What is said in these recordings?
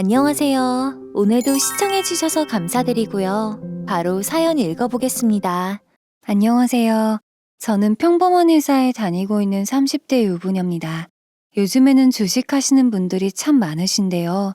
안녕하세요. 오늘도 시청해주셔서 감사드리고요. 바로 사연 읽어보겠습니다. 안녕하세요. 저는 평범한 회사에 다니고 있는 30대 유부녀입니다. 요즘에는 주식하시는 분들이 참 많으신데요.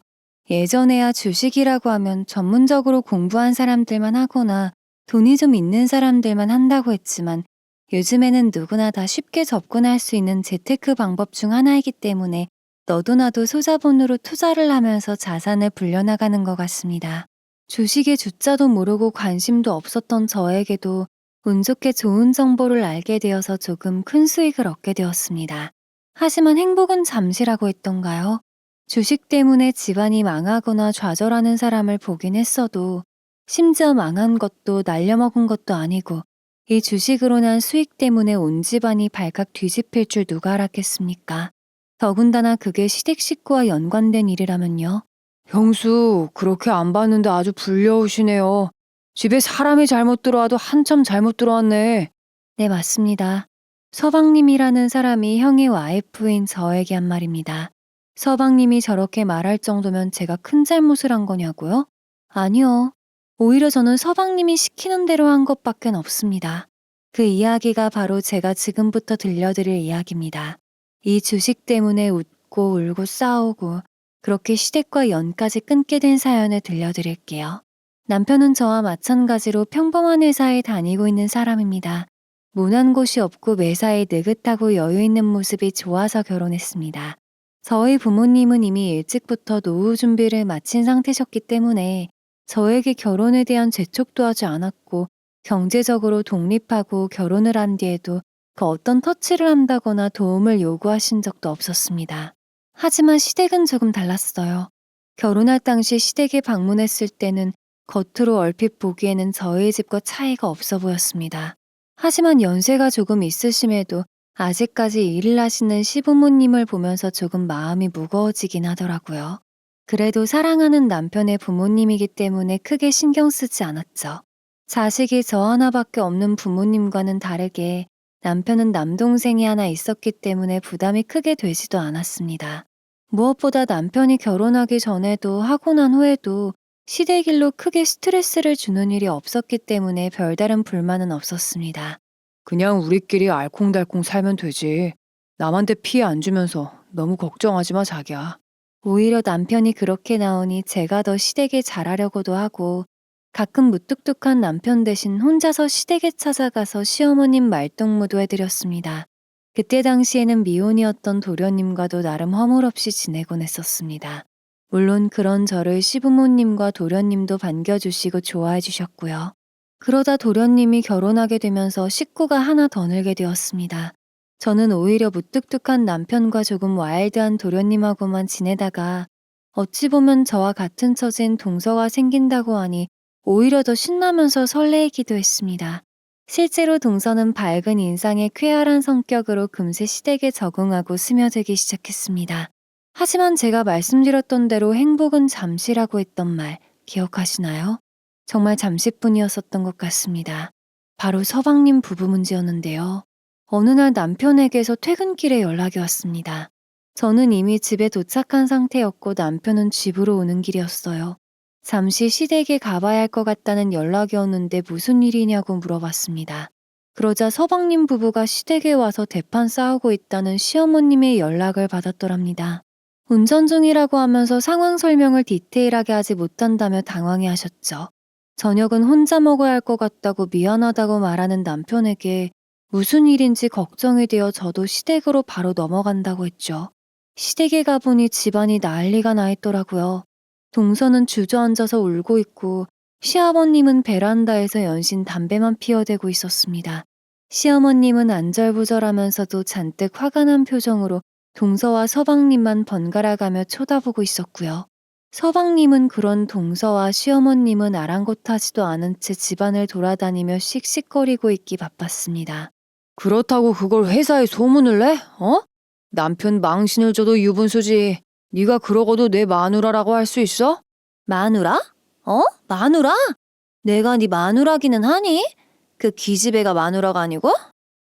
예전에야 주식이라고 하면 전문적으로 공부한 사람들만 하거나 돈이 좀 있는 사람들만 한다고 했지만 요즘에는 누구나 다 쉽게 접근할 수 있는 재테크 방법 중 하나이기 때문에 너도 나도 소자본으로 투자를 하면서 자산을 불려나가는 것 같습니다. 주식의 주자도 모르고 관심도 없었던 저에게도 운 좋게 좋은 정보를 알게 되어서 조금 큰 수익을 얻게 되었습니다. 하지만 행복은 잠시라고 했던가요? 주식 때문에 집안이 망하거나 좌절하는 사람을 보긴 했어도 심지어 망한 것도 날려먹은 것도 아니고 이 주식으로 난 수익 때문에 온 집안이 발칵 뒤집힐 줄 누가 알았겠습니까? 더군다나 그게 시댁 식구와 연관된 일이라면요. 형수, 그렇게 안 봤는데 아주 불려오시네요. 집에 사람이 잘못 들어와도 한참 잘못 들어왔네. 네, 맞습니다. 서방님이라는 사람이 형의 와이프인 저에게 한 말입니다. 서방님이 저렇게 말할 정도면 제가 큰 잘못을 한 거냐고요? 아니요. 오히려 저는 서방님이 시키는 대로 한 것밖엔 없습니다. 그 이야기가 바로 제가 지금부터 들려드릴 이야기입니다. 이 주식 때문에 웃고 울고 싸우고 그렇게 시댁과 연까지 끊게 된 사연을 들려드릴게요. 남편은 저와 마찬가지로 평범한 회사에 다니고 있는 사람입니다. 모난 곳이 없고 매사에 느긋하고 여유 있는 모습이 좋아서 결혼했습니다. 저희 부모님은 이미 일찍부터 노후 준비를 마친 상태셨기 때문에 저에게 결혼에 대한 재촉도 하지 않았고 경제적으로 독립하고 결혼을 한 뒤에도 그 어떤 터치를 한다거나 도움을 요구하신 적도 없었습니다. 하지만 시댁은 조금 달랐어요. 결혼할 당시 시댁에 방문했을 때는 겉으로 얼핏 보기에는 저희 집과 차이가 없어 보였습니다. 하지만 연세가 조금 있으심에도 아직까지 일을 하시는 시부모님을 보면서 조금 마음이 무거워지긴 하더라고요. 그래도 사랑하는 남편의 부모님이기 때문에 크게 신경 쓰지 않았죠. 자식이 저 하나밖에 없는 부모님과는 다르게 남편은 남동생이 하나 있었기 때문에 부담이 크게 되지도 않았습니다. 무엇보다 남편이 결혼하기 전에도 하고 난 후에도 시댁 일로 크게 스트레스를 주는 일이 없었기 때문에 별다른 불만은 없었습니다. 그냥 우리끼리 알콩달콩 살면 되지. 남한테 피해 안 주면서 너무 걱정하지 마, 자기야. 오히려 남편이 그렇게 나오니 제가 더 시댁에 잘하려고도 하고 가끔 무뚝뚝한 남편 대신 혼자서 시댁에 찾아가서 시어머님 말동무도 해드렸습니다. 그때 당시에는 미혼이었던 도련님과도 나름 허물없이 지내곤 했었습니다. 물론 그런 저를 시부모님과 도련님도 반겨주시고 좋아해 주셨고요. 그러다 도련님이 결혼하게 되면서 식구가 하나 더 늘게 되었습니다. 저는 오히려 무뚝뚝한 남편과 조금 와일드한 도련님하고만 지내다가 어찌 보면 저와 같은 처진 동서가 생긴다고 하니 오히려 더 신나면서 설레이기도 했습니다. 실제로 동서는 밝은 인상에 쾌활한 성격으로 금세 시댁에 적응하고 스며들기 시작했습니다. 하지만 제가 말씀드렸던 대로 행복은 잠시라고 했던 말 기억하시나요? 정말 잠시뿐이었었던 것 같습니다. 바로 서방님 부부 문제였는데요. 어느 날 남편에게서 퇴근길에 연락이 왔습니다. 저는 이미 집에 도착한 상태였고 남편은 집으로 오는 길이었어요. 잠시 시댁에 가봐야 할 것 같다는 연락이 왔는데 무슨 일이냐고 물어봤습니다. 그러자 서방님 부부가 시댁에 와서 대판 싸우고 있다는 시어머님의 연락을 받았더랍니다. 운전 중이라고 하면서 상황 설명을 디테일하게 하지 못한다며 당황해 하셨죠. 저녁은 혼자 먹어야 할 것 같다고 미안하다고 말하는 남편에게 무슨 일인지 걱정이 되어 저도 시댁으로 바로 넘어간다고 했죠. 시댁에 가보니 집안이 난리가 나 있더라고요. 동서는 주저앉아서 울고 있고 시아버님은 베란다에서 연신 담배만 피워대고 있었습니다. 시어머님은 안절부절하면서도 잔뜩 화가 난 표정으로 동서와 서방님만 번갈아가며 쳐다보고 있었고요. 서방님은 그런 동서와 시어머님은 아랑곳하지도 않은 채 집안을 돌아다니며 씩씩거리고 있기 바빴습니다. 그렇다고 그걸 회사에 소문을 내? 어? 남편 망신을 줘도 유분수지. 네가 그러고도 내 마누라라고 할 수 있어? 마누라? 마누라? 내가 네 마누라기는 하니? 그 기집애가 마누라가 아니고?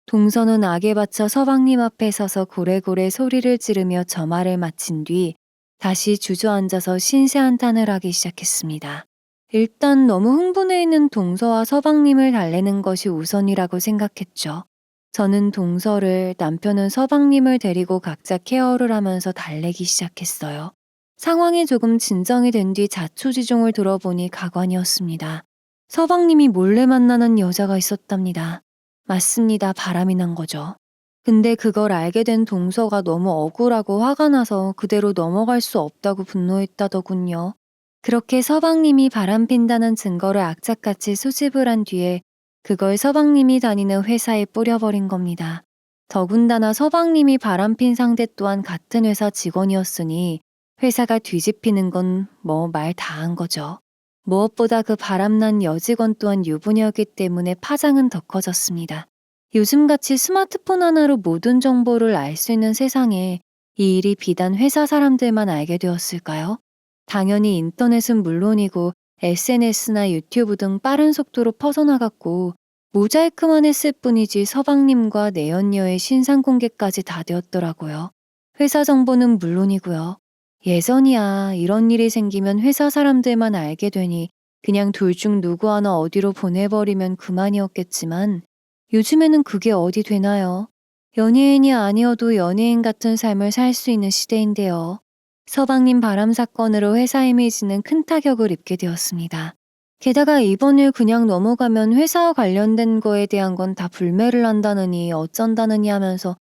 동서는 악에 받쳐 서방님 앞에 서서 고래고래 소리를 지르며 저 말을 마친 뒤 다시 주저앉아서 신세한탄을 하기 시작했습니다. 일단 너무 흥분해 있는 동서와 서방님을 달래는 것이 우선이라고 생각했죠. 저는 동서를, 남편은 서방님을 데리고 각자 케어를 하면서 달래기 시작했어요. 상황이 조금 진정이 된 뒤 자초지종을 들어보니 가관이었습니다. 서방님이 몰래 만나는 여자가 있었답니다. 맞습니다. 바람이 난 거죠. 근데 그걸 알게 된 동서가 너무 억울하고 화가 나서 그대로 넘어갈 수 없다고 분노했다더군요. 그렇게 서방님이 바람핀다는 증거를 악착같이 수집을 한 뒤에 그걸 서방님이 다니는 회사에 뿌려버린 겁니다. 더군다나 서방님이 바람핀 상대 또한 같은 회사 직원이었으니 회사가 뒤집히는 건 뭐 말 다 한 거죠. 무엇보다 그 바람난 여직원 또한 유부녀이기 때문에 파장은 더 커졌습니다. 요즘같이 스마트폰 하나로 모든 정보를 알 수 있는 세상에 이 일이 비단 회사 사람들만 알게 되었을까요? 당연히 인터넷은 물론이고 SNS나 유튜브 등 빠른 속도로 퍼져나갔고 모자이크만 했을 뿐이지 서방님과 내연녀의 신상 공개까지 다 되었더라고요. 회사 정보는 물론이고요. 예전이야 이런 일이 생기면 회사 사람들만 알게 되니 그냥 둘 중 누구 하나 어디로 보내버리면 그만이었겠지만 요즘에는 그게 어디 되나요? 연예인이 아니어도 연예인 같은 삶을 살 수 있는 시대인데요. 서방님 바람 사건으로 회사 이미지는 큰 타격을 입게 되었습니다. 게다가 이번 일 그냥 넘어가면 회사와 관련된 거에 대한 건 다 불매를 한다느니 어쩐다느니 하면서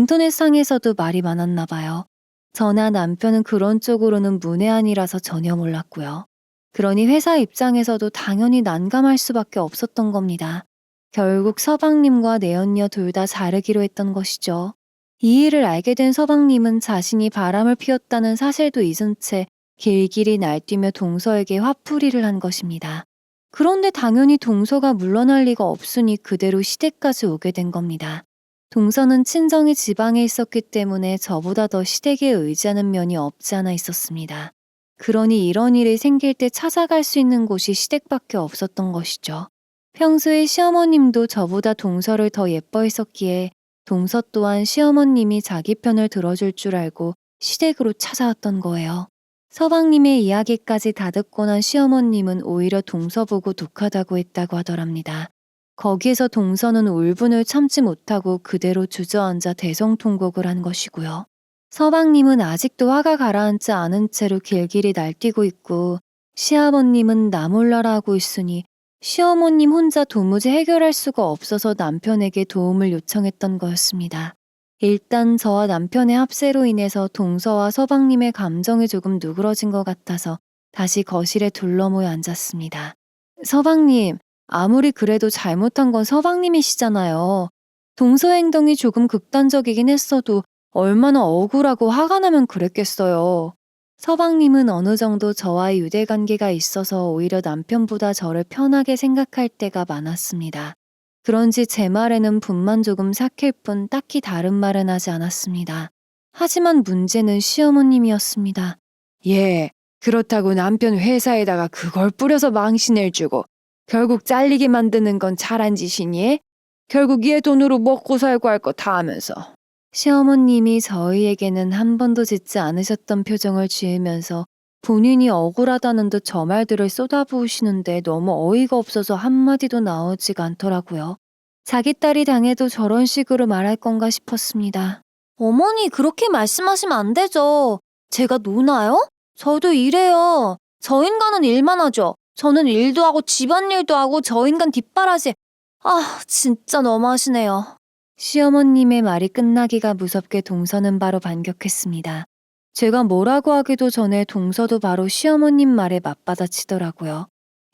인터넷상에서도 말이 많았나 봐요. 저나 남편은 그런 쪽으로는 문외한이라서 전혀 몰랐고요. 그러니 회사 입장에서도 당연히 난감할 수밖에 없었던 겁니다. 결국 서방님과 내연녀 둘 다 자르기로 했던 것이죠. 이 일을 알게 된 서방님은 자신이 바람을 피웠다는 사실도 잊은 채 길길이 날뛰며 동서에게 화풀이를 한 것입니다. 그런데 당연히 동서가 물러날 리가 없으니 그대로 시댁까지 오게 된 겁니다. 동서는 친정이 지방에 있었기 때문에 저보다 더 시댁에 의지하는 면이 없지 않아 있었습니다. 그러니 이런 일이 생길 때 찾아갈 수 있는 곳이 시댁밖에 없었던 것이죠. 평소에 시어머님도 저보다 동서를 더 예뻐했었기에 동서 또한 시어머님이 자기 편을 들어줄 줄 알고 시댁으로 찾아왔던 거예요. 서방님의 이야기까지 다 듣고 난 시어머님은 오히려 동서 보고 독하다고 했다고 하더랍니다. 거기에서 동서는 울분을 참지 못하고 그대로 주저앉아 대성통곡을 한 것이고요. 서방님은 아직도 화가 가라앉지 않은 채로 길길이 날뛰고 있고 시아버님은 나 몰라라 하고 있으니 시어머님 혼자 도무지 해결할 수가 없어서 남편에게 도움을 요청했던 거였습니다. 일단 저와 남편의 합세로 인해서 동서와 서방님의 감정이 조금 누그러진 것 같아서 다시 거실에 둘러모여 앉았습니다. 서방님, 아무리 그래도 잘못한 건 서방님이시잖아요. 동서 행동이 조금 극단적이긴 했어도 얼마나 억울하고 화가 나면 그랬겠어요. 서방님은 어느 정도 저와의 유대관계가 있어서 오히려 남편보다 저를 편하게 생각할 때가 많았습니다. 그런지 제 말에는 분만 조금 삭힐 뿐 딱히 다른 말은 하지 않았습니다. 하지만 문제는 시어머님이었습니다. 예, 그렇다고 남편 회사에다가 그걸 뿌려서 망신을 주고 결국 잘리게 만드는 건 잘한 짓이니? 결국 얘 돈으로 먹고 살고 할 거 다 하면서. 시어머님이 저희에게는 한 번도 짓지 않으셨던 표정을 지으면서 본인이 억울하다는 듯 저 말들을 쏟아부으시는데 너무 어이가 없어서 한마디도 나오지가 않더라고요. 자기 딸이 당해도 저런 식으로 말할 건가 싶었습니다. 어머니 그렇게 말씀하시면 안 되죠. 제가 노나요? 저도 일해요. 저 인간은 일만 하죠. 저는 일도 하고 집안일도 하고 저 인간 뒷바라지. 아 진짜 너무하시네요. 시어머님의 말이 끝나기가 무섭게 동서는 바로 반격했습니다. 제가 뭐라고 하기도 전에 동서도 바로 시어머님 말에 맞받아치더라고요.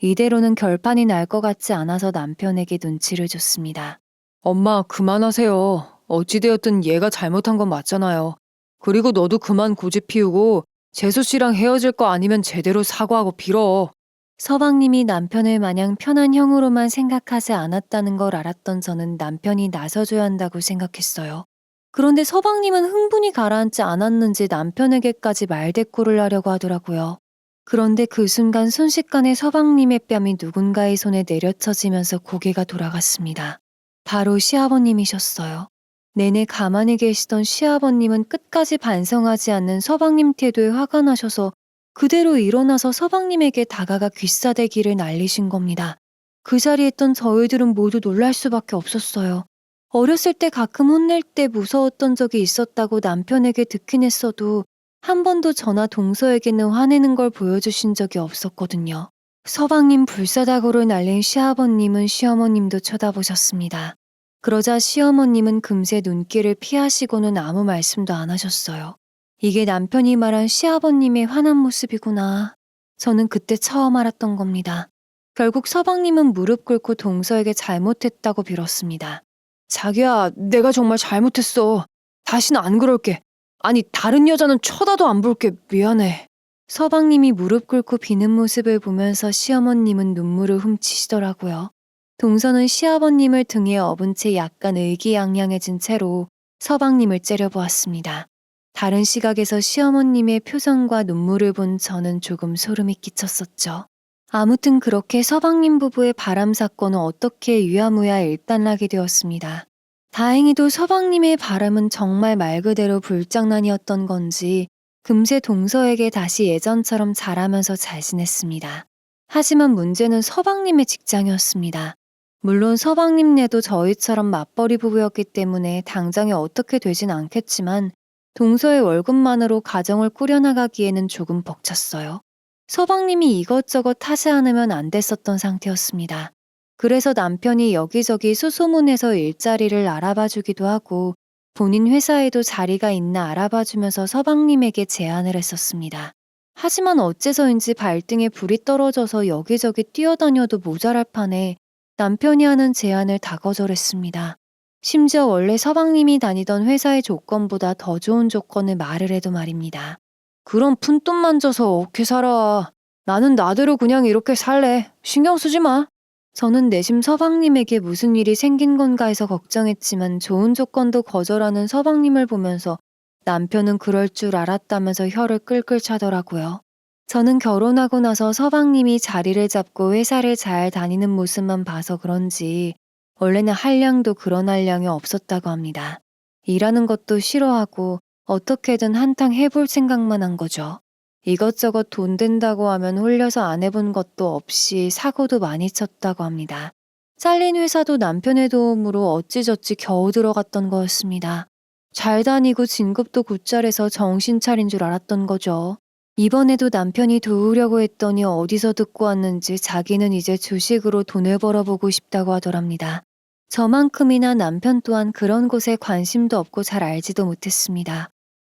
이대로는 결판이 날 것 같지 않아서 남편에게 눈치를 줬습니다. 엄마, 그만하세요. 어찌되었든 얘가 잘못한 건 맞잖아요. 그리고 너도 그만 고집 피우고 재수 씨랑 헤어질 거 아니면 제대로 사과하고 빌어. 서방님이 남편을 마냥 편한 형으로만 생각하지 않았다는 걸 알았던 저는 남편이 나서줘야 한다고 생각했어요. 그런데 서방님은 흥분이 가라앉지 않았는지 남편에게까지 말대꾸를 하려고 하더라고요. 그런데 그 순간 순식간에 서방님의 뺨이 누군가의 손에 내려쳐지면서 고개가 돌아갔습니다. 바로 시아버님이셨어요. 내내 가만히 계시던 시아버님은 끝까지 반성하지 않는 서방님 태도에 화가 나셔서 그대로 일어나서 서방님에게 다가가 귀싸대기를 날리신 겁니다. 그 자리에 있던 저희들은 모두 놀랄 수밖에 없었어요. 어렸을 때 가끔 혼낼 때 무서웠던 적이 있었다고 남편에게 듣긴 했어도 한 번도 저나 동서에게는 화내는 걸 보여주신 적이 없었거든요. 서방님 불사다구를 날린 시아버님은 시어머님도 쳐다보셨습니다. 그러자 시어머님은 금세 눈길을 피하시고는 아무 말씀도 안 하셨어요. 이게 남편이 말한 시아버님의 화난 모습이구나. 저는 그때 처음 알았던 겁니다. 결국 서방님은 무릎 꿇고 동서에게 잘못했다고 빌었습니다. 자기야, 내가 정말 잘못했어. 다시는 안 그럴게. 아니, 다른 여자는 쳐다도 안 볼게. 미안해. 서방님이 무릎 꿇고 비는 모습을 보면서 시어머님은 눈물을 훔치시더라고요. 동서는 시아버님을 등에 업은 채 약간 의기양양해진 채로 서방님을 째려보았습니다. 다른 시각에서 시어머님의 표정과 눈물을 본 저는 조금 소름이 끼쳤었죠. 아무튼 그렇게 서방님 부부의 바람 사건은 어떻게 유야무야 일단락이 되었습니다. 다행히도 서방님의 바람은 정말 말 그대로 불장난이었던 건지 금세 동서에게 다시 예전처럼 잘하면서 잘 지냈습니다. 하지만 문제는 서방님의 직장이었습니다. 물론 서방님네도 저희처럼 맞벌이 부부였기 때문에 당장에 어떻게 되진 않겠지만 동서의 월급만으로 가정을 꾸려나가기에는 조금 벅찼어요. 서방님이 이것저것 하지 않으면 안 됐었던 상태였습니다. 그래서 남편이 여기저기 수소문해서 일자리를 알아봐 주기도 하고 본인 회사에도 자리가 있나 알아봐 주면서 서방님에게 제안을 했었습니다. 하지만 어째서인지 발등에 불이 떨어져서 여기저기 뛰어다녀도 모자랄 판에 남편이 하는 제안을 다 거절했습니다. 심지어 원래 서방님이 다니던 회사의 조건보다 더 좋은 조건을 말을 해도 말입니다. 그럼 푼돈만 져서 어떻게 살아. 나는 나대로 그냥 이렇게 살래. 신경 쓰지 마. 저는 내심 서방님에게 무슨 일이 생긴 건가 해서 걱정했지만 좋은 조건도 거절하는 서방님을 보면서 남편은 그럴 줄 알았다면서 혀를 끌끌 차더라고요. 저는 결혼하고 나서 서방님이 자리를 잡고 회사를 잘 다니는 모습만 봐서 그런지 원래는 한량도 그런 한량이 없었다고 합니다. 일하는 것도 싫어하고 어떻게든 한탕 해볼 생각만 한 거죠. 이것저것 돈 든다고 하면 홀려서 안 해본 것도 없이 사고도 많이 쳤다고 합니다. 잘린 회사도 남편의 도움으로 어찌저찌 겨우 들어갔던 거였습니다. 잘 다니고 진급도 곧잘해서 정신 차린 줄 알았던 거죠. 이번에도 남편이 도우려고 했더니 어디서 듣고 왔는지 자기는 이제 주식으로 돈을 벌어보고 싶다고 하더랍니다. 저만큼이나 남편 또한 그런 곳에 관심도 없고 잘 알지도 못했습니다.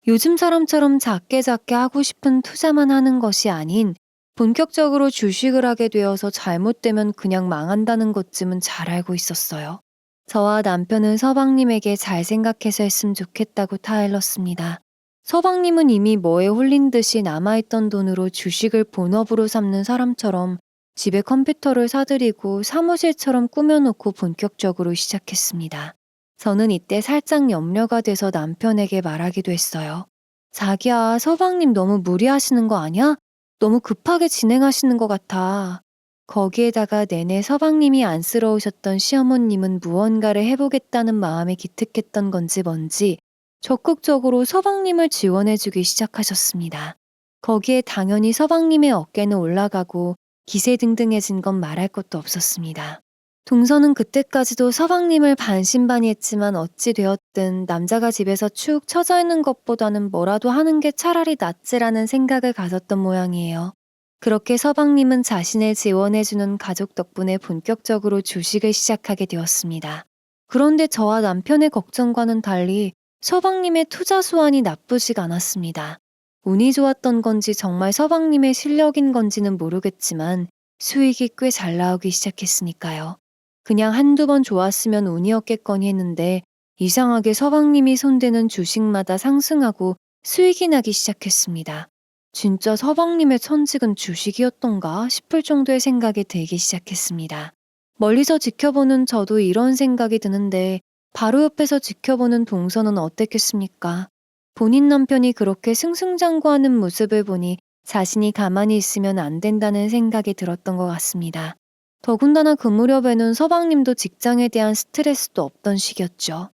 요즘 사람처럼 작게 하고 싶은 투자만 하는 것이 아닌 본격적으로 주식을 하게 되어서 잘못되면 그냥 망한다는 것쯤은 잘 알고 있었어요. 저와 남편은 서방님에게 잘 생각해서 했으면 좋겠다고 타일렀습니다. 서방님은 이미 뭐에 홀린 듯이 남아있던 돈으로 주식을 본업으로 삼는 사람처럼 집에 컴퓨터를 사들이고 사무실처럼 꾸며놓고 본격적으로 시작했습니다. 저는 이때 살짝 염려가 돼서 남편에게 말하기도 했어요. 자기야, 서방님 너무 무리하시는 거 아니야? 너무 급하게 진행하시는 것 같아. 거기에다가 내내 서방님이 안쓰러우셨던 시어머님은 무언가를 해보겠다는 마음이 기특했던 건지 뭔지 적극적으로 서방님을 지원해주기 시작하셨습니다. 거기에 당연히 서방님의 어깨는 올라가고 기세등등해진 건 말할 것도 없었습니다. 동서는 그때까지도 서방님을 반신반의했지만 어찌 되었든 남자가 집에서 축 처져 있는 것보다는 뭐라도 하는 게 차라리 낫지라는 생각을 가졌던 모양이에요. 그렇게 서방님은 자신을 지원해주는 가족 덕분에 본격적으로 주식을 시작하게 되었습니다. 그런데 저와 남편의 걱정과는 달리 서방님의 투자 수완이 나쁘지가 않았습니다. 운이 좋았던 건지 정말 서방님의 실력인 건지는 모르겠지만 수익이 꽤 잘 나오기 시작했으니까요. 그냥 한두 번 좋았으면 운이었겠거니 했는데 이상하게 서방님이 손대는 주식마다 상승하고 수익이 나기 시작했습니다. 진짜 서방님의 천직은 주식이었던가 싶을 정도의 생각이 들기 시작했습니다. 멀리서 지켜보는 저도 이런 생각이 드는데 바로 옆에서 지켜보는 동서는 어땠겠습니까? 본인 남편이 그렇게 승승장구하는 모습을 보니 자신이 가만히 있으면 안 된다는 생각이 들었던 것 같습니다. 더군다나 그 무렵에는 서방님도 직장에 대한 스트레스도 없던 시기였죠.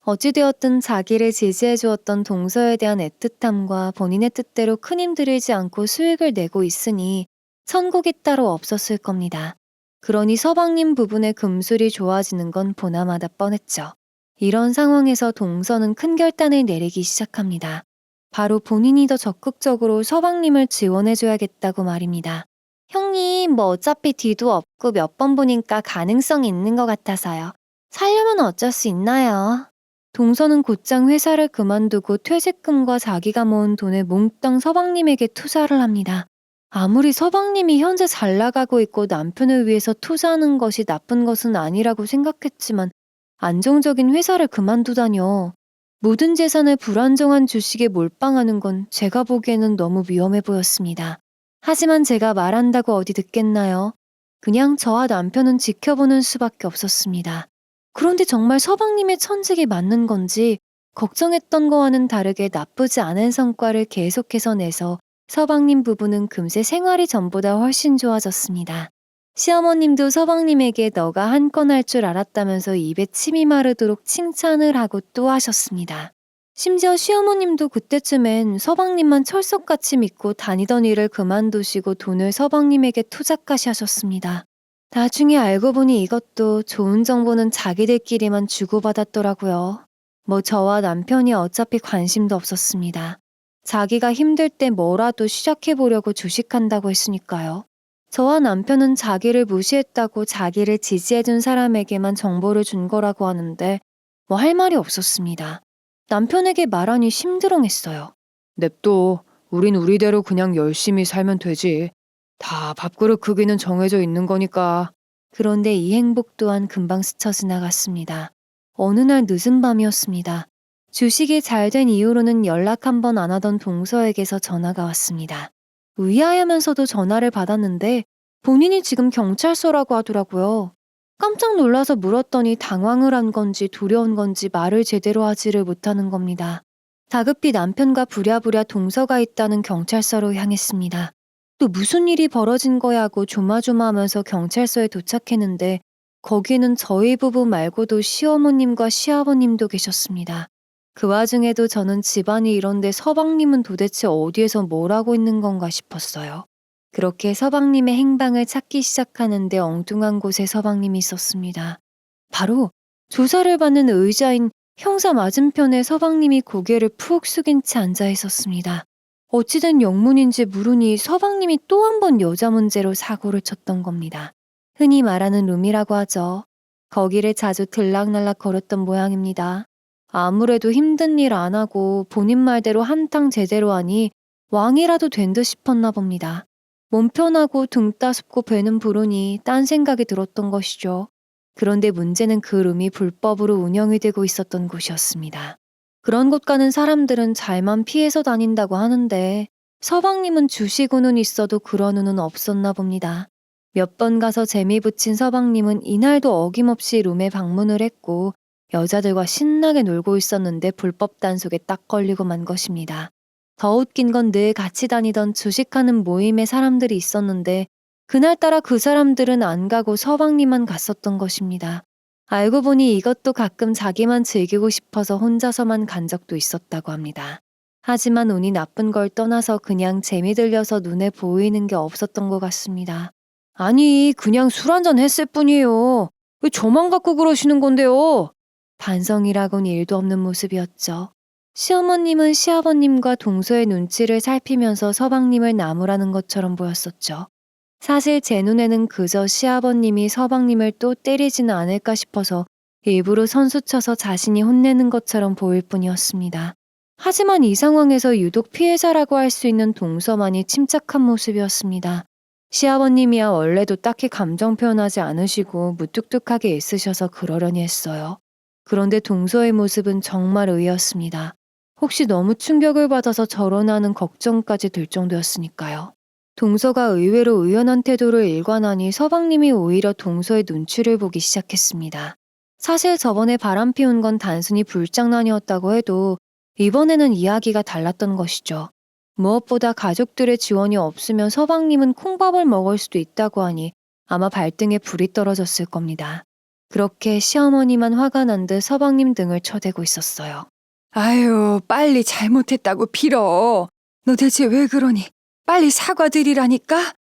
어찌되었든 자기를 지지해 주었던 동서에 대한 애틋함과 본인의 뜻대로 큰 힘 들이지 않고 수익을 내고 있으니 천국이 따로 없었을 겁니다. 그러니 서방님 부분의 금술이 좋아지는 건 보나마다 뻔했죠. 이런 상황에서 동서는 큰 결단을 내리기 시작합니다. 바로 본인이 더 적극적으로 서방님을 지원해줘야겠다고 말입니다. 형님, 뭐 어차피 뒤도 없고 몇 번 보니까 가능성이 있는 것 같아서요. 살려면 어쩔 수 있나요? 동서는 곧장 회사를 그만두고 퇴직금과 자기가 모은 돈을 몽땅 서방님에게 투자를 합니다. 아무리 서방님이 현재 잘 나가고 있고 남편을 위해서 투자하는 것이 나쁜 것은 아니라고 생각했지만 안정적인 회사를 그만두다뇨. 모든 재산을 불안정한 주식에 몰빵하는 건 제가 보기에는 너무 위험해 보였습니다. 하지만 제가 말한다고 어디 듣겠나요? 그냥 저와 남편은 지켜보는 수밖에 없었습니다. 그런데 정말 서방님의 천직이 맞는 건지 걱정했던 거와는 다르게 나쁘지 않은 성과를 계속해서 내서 서방님 부부는 금세 생활이 전보다 훨씬 좋아졌습니다. 시어머님도 서방님에게 너가 한 건 할 줄 알았다면서 입에 침이 마르도록 칭찬을 하고 또 하셨습니다. 심지어 시어머님도 그때쯤엔 서방님만 철석같이 믿고 다니던 일을 그만두시고 돈을 서방님에게 투자까지 하셨습니다. 나중에 알고 보니 이것도 좋은 정보는 자기들끼리만 주고받았더라고요. 뭐 저와 남편이 어차피 관심도 없었습니다. 자기가 힘들 때 뭐라도 시작해보려고 주식한다고 했으니까요. 저와 남편은 자기를 무시했다고 자기를 지지해준 사람에게만 정보를 준 거라고 하는데 뭐 할 말이 없었습니다. 남편에게 말하니 심드렁했어요. 냅둬. 우린 우리대로 그냥 열심히 살면 되지. 다 밥그릇 크기는 정해져 있는 거니까. 그런데 이 행복 또한 금방 스쳐 지나갔습니다. 어느 날 늦은 밤이었습니다. 주식이 잘 된 이후로는 연락 한 번 안 하던 동서에게서 전화가 왔습니다. 의아하면서도 전화를 받았는데 본인이 지금 경찰서라고 하더라고요. 깜짝 놀라서 물었더니 당황을 한 건지 두려운 건지 말을 제대로 하지를 못하는 겁니다. 다급히 남편과 부랴부랴 동서가 있다는 경찰서로 향했습니다. 또 무슨 일이 벌어진 거야 하고 조마조마하면서 경찰서에 도착했는데 거기에는 저희 부부 말고도 시어머님과 시아버님도 계셨습니다. 그 와중에도 저는 집안이 이런데 서방님은 도대체 어디에서 뭘 하고 있는 건가 싶었어요. 그렇게 서방님의 행방을 찾기 시작하는데 엉뚱한 곳에 서방님이 있었습니다. 바로 조사를 받는 의자인 형사 맞은편에 서방님이 고개를 푹 숙인 채 앉아 있었습니다. 어찌된 영문인지 물으니 서방님이 또 한 번 여자 문제로 사고를 쳤던 겁니다. 흔히 말하는 룸이라고 하죠. 거기를 자주 들락날락 거렸던 모양입니다. 아무래도 힘든 일 안 하고 본인 말대로 한탕 제대로 하니 왕이라도 된 듯 싶었나 봅니다. 몸 편하고 등 따숩고 배는 부르니 딴 생각이 들었던 것이죠. 그런데 문제는 그 룸이 불법으로 운영이 되고 있었던 곳이었습니다. 그런 곳 가는 사람들은 잘만 피해서 다닌다고 하는데 서방님은 주시고는 있어도 그런 후는 없었나 봅니다. 몇 번 가서 재미 붙인 서방님은 이날도 어김없이 룸에 방문을 했고 여자들과 신나게 놀고 있었는데 불법 단속에 딱 걸리고 만 것입니다. 더 웃긴 건 늘 같이 다니던 주식하는 모임에 사람들이 있었는데 그날따라 그 사람들은 안 가고 서방님만 갔었던 것입니다. 알고 보니 이것도 가끔 자기만 즐기고 싶어서 혼자서만 간 적도 있었다고 합니다. 하지만 운이 나쁜 걸 떠나서 그냥 재미 들려서 눈에 보이는 게 없었던 것 같습니다. 아니, 그냥 술 한잔 했을 뿐이에요. 왜 저만 갖고 그러시는 건데요? 반성이라곤 일도 없는 모습이었죠. 시어머님은 시아버님과 동서의 눈치를 살피면서 서방님을 나무라는 것처럼 보였었죠. 사실 제 눈에는 그저 시아버님이 서방님을 또 때리지는 않을까 싶어서 일부러 선수쳐서 자신이 혼내는 것처럼 보일 뿐이었습니다. 하지만 이 상황에서 유독 피해자라고 할 수 있는 동서만이 침착한 모습이었습니다. 시아버님이야 원래도 딱히 감정 표현하지 않으시고 무뚝뚝하게 애쓰셔서 그러려니 했어요. 그런데 동서의 모습은 정말 의였습니다. 혹시 너무 충격을 받아서 저러나는 걱정까지 들 정도였으니까요. 동서가 의외로 의연한 태도를 일관하니 서방님이 오히려 동서의 눈치를 보기 시작했습니다. 사실 저번에 바람 피운 건 단순히 불장난이었다고 해도 이번에는 이야기가 달랐던 것이죠. 무엇보다 가족들의 지원이 없으면 서방님은 콩밥을 먹을 수도 있다고 하니 아마 발등에 불이 떨어졌을 겁니다. 그렇게 시어머니만 화가 난 듯 서방님 등을 쳐대고 있었어요. 아유, 빨리 잘못했다고 빌어. 너 대체 왜 그러니? 빨리 사과드리라니까?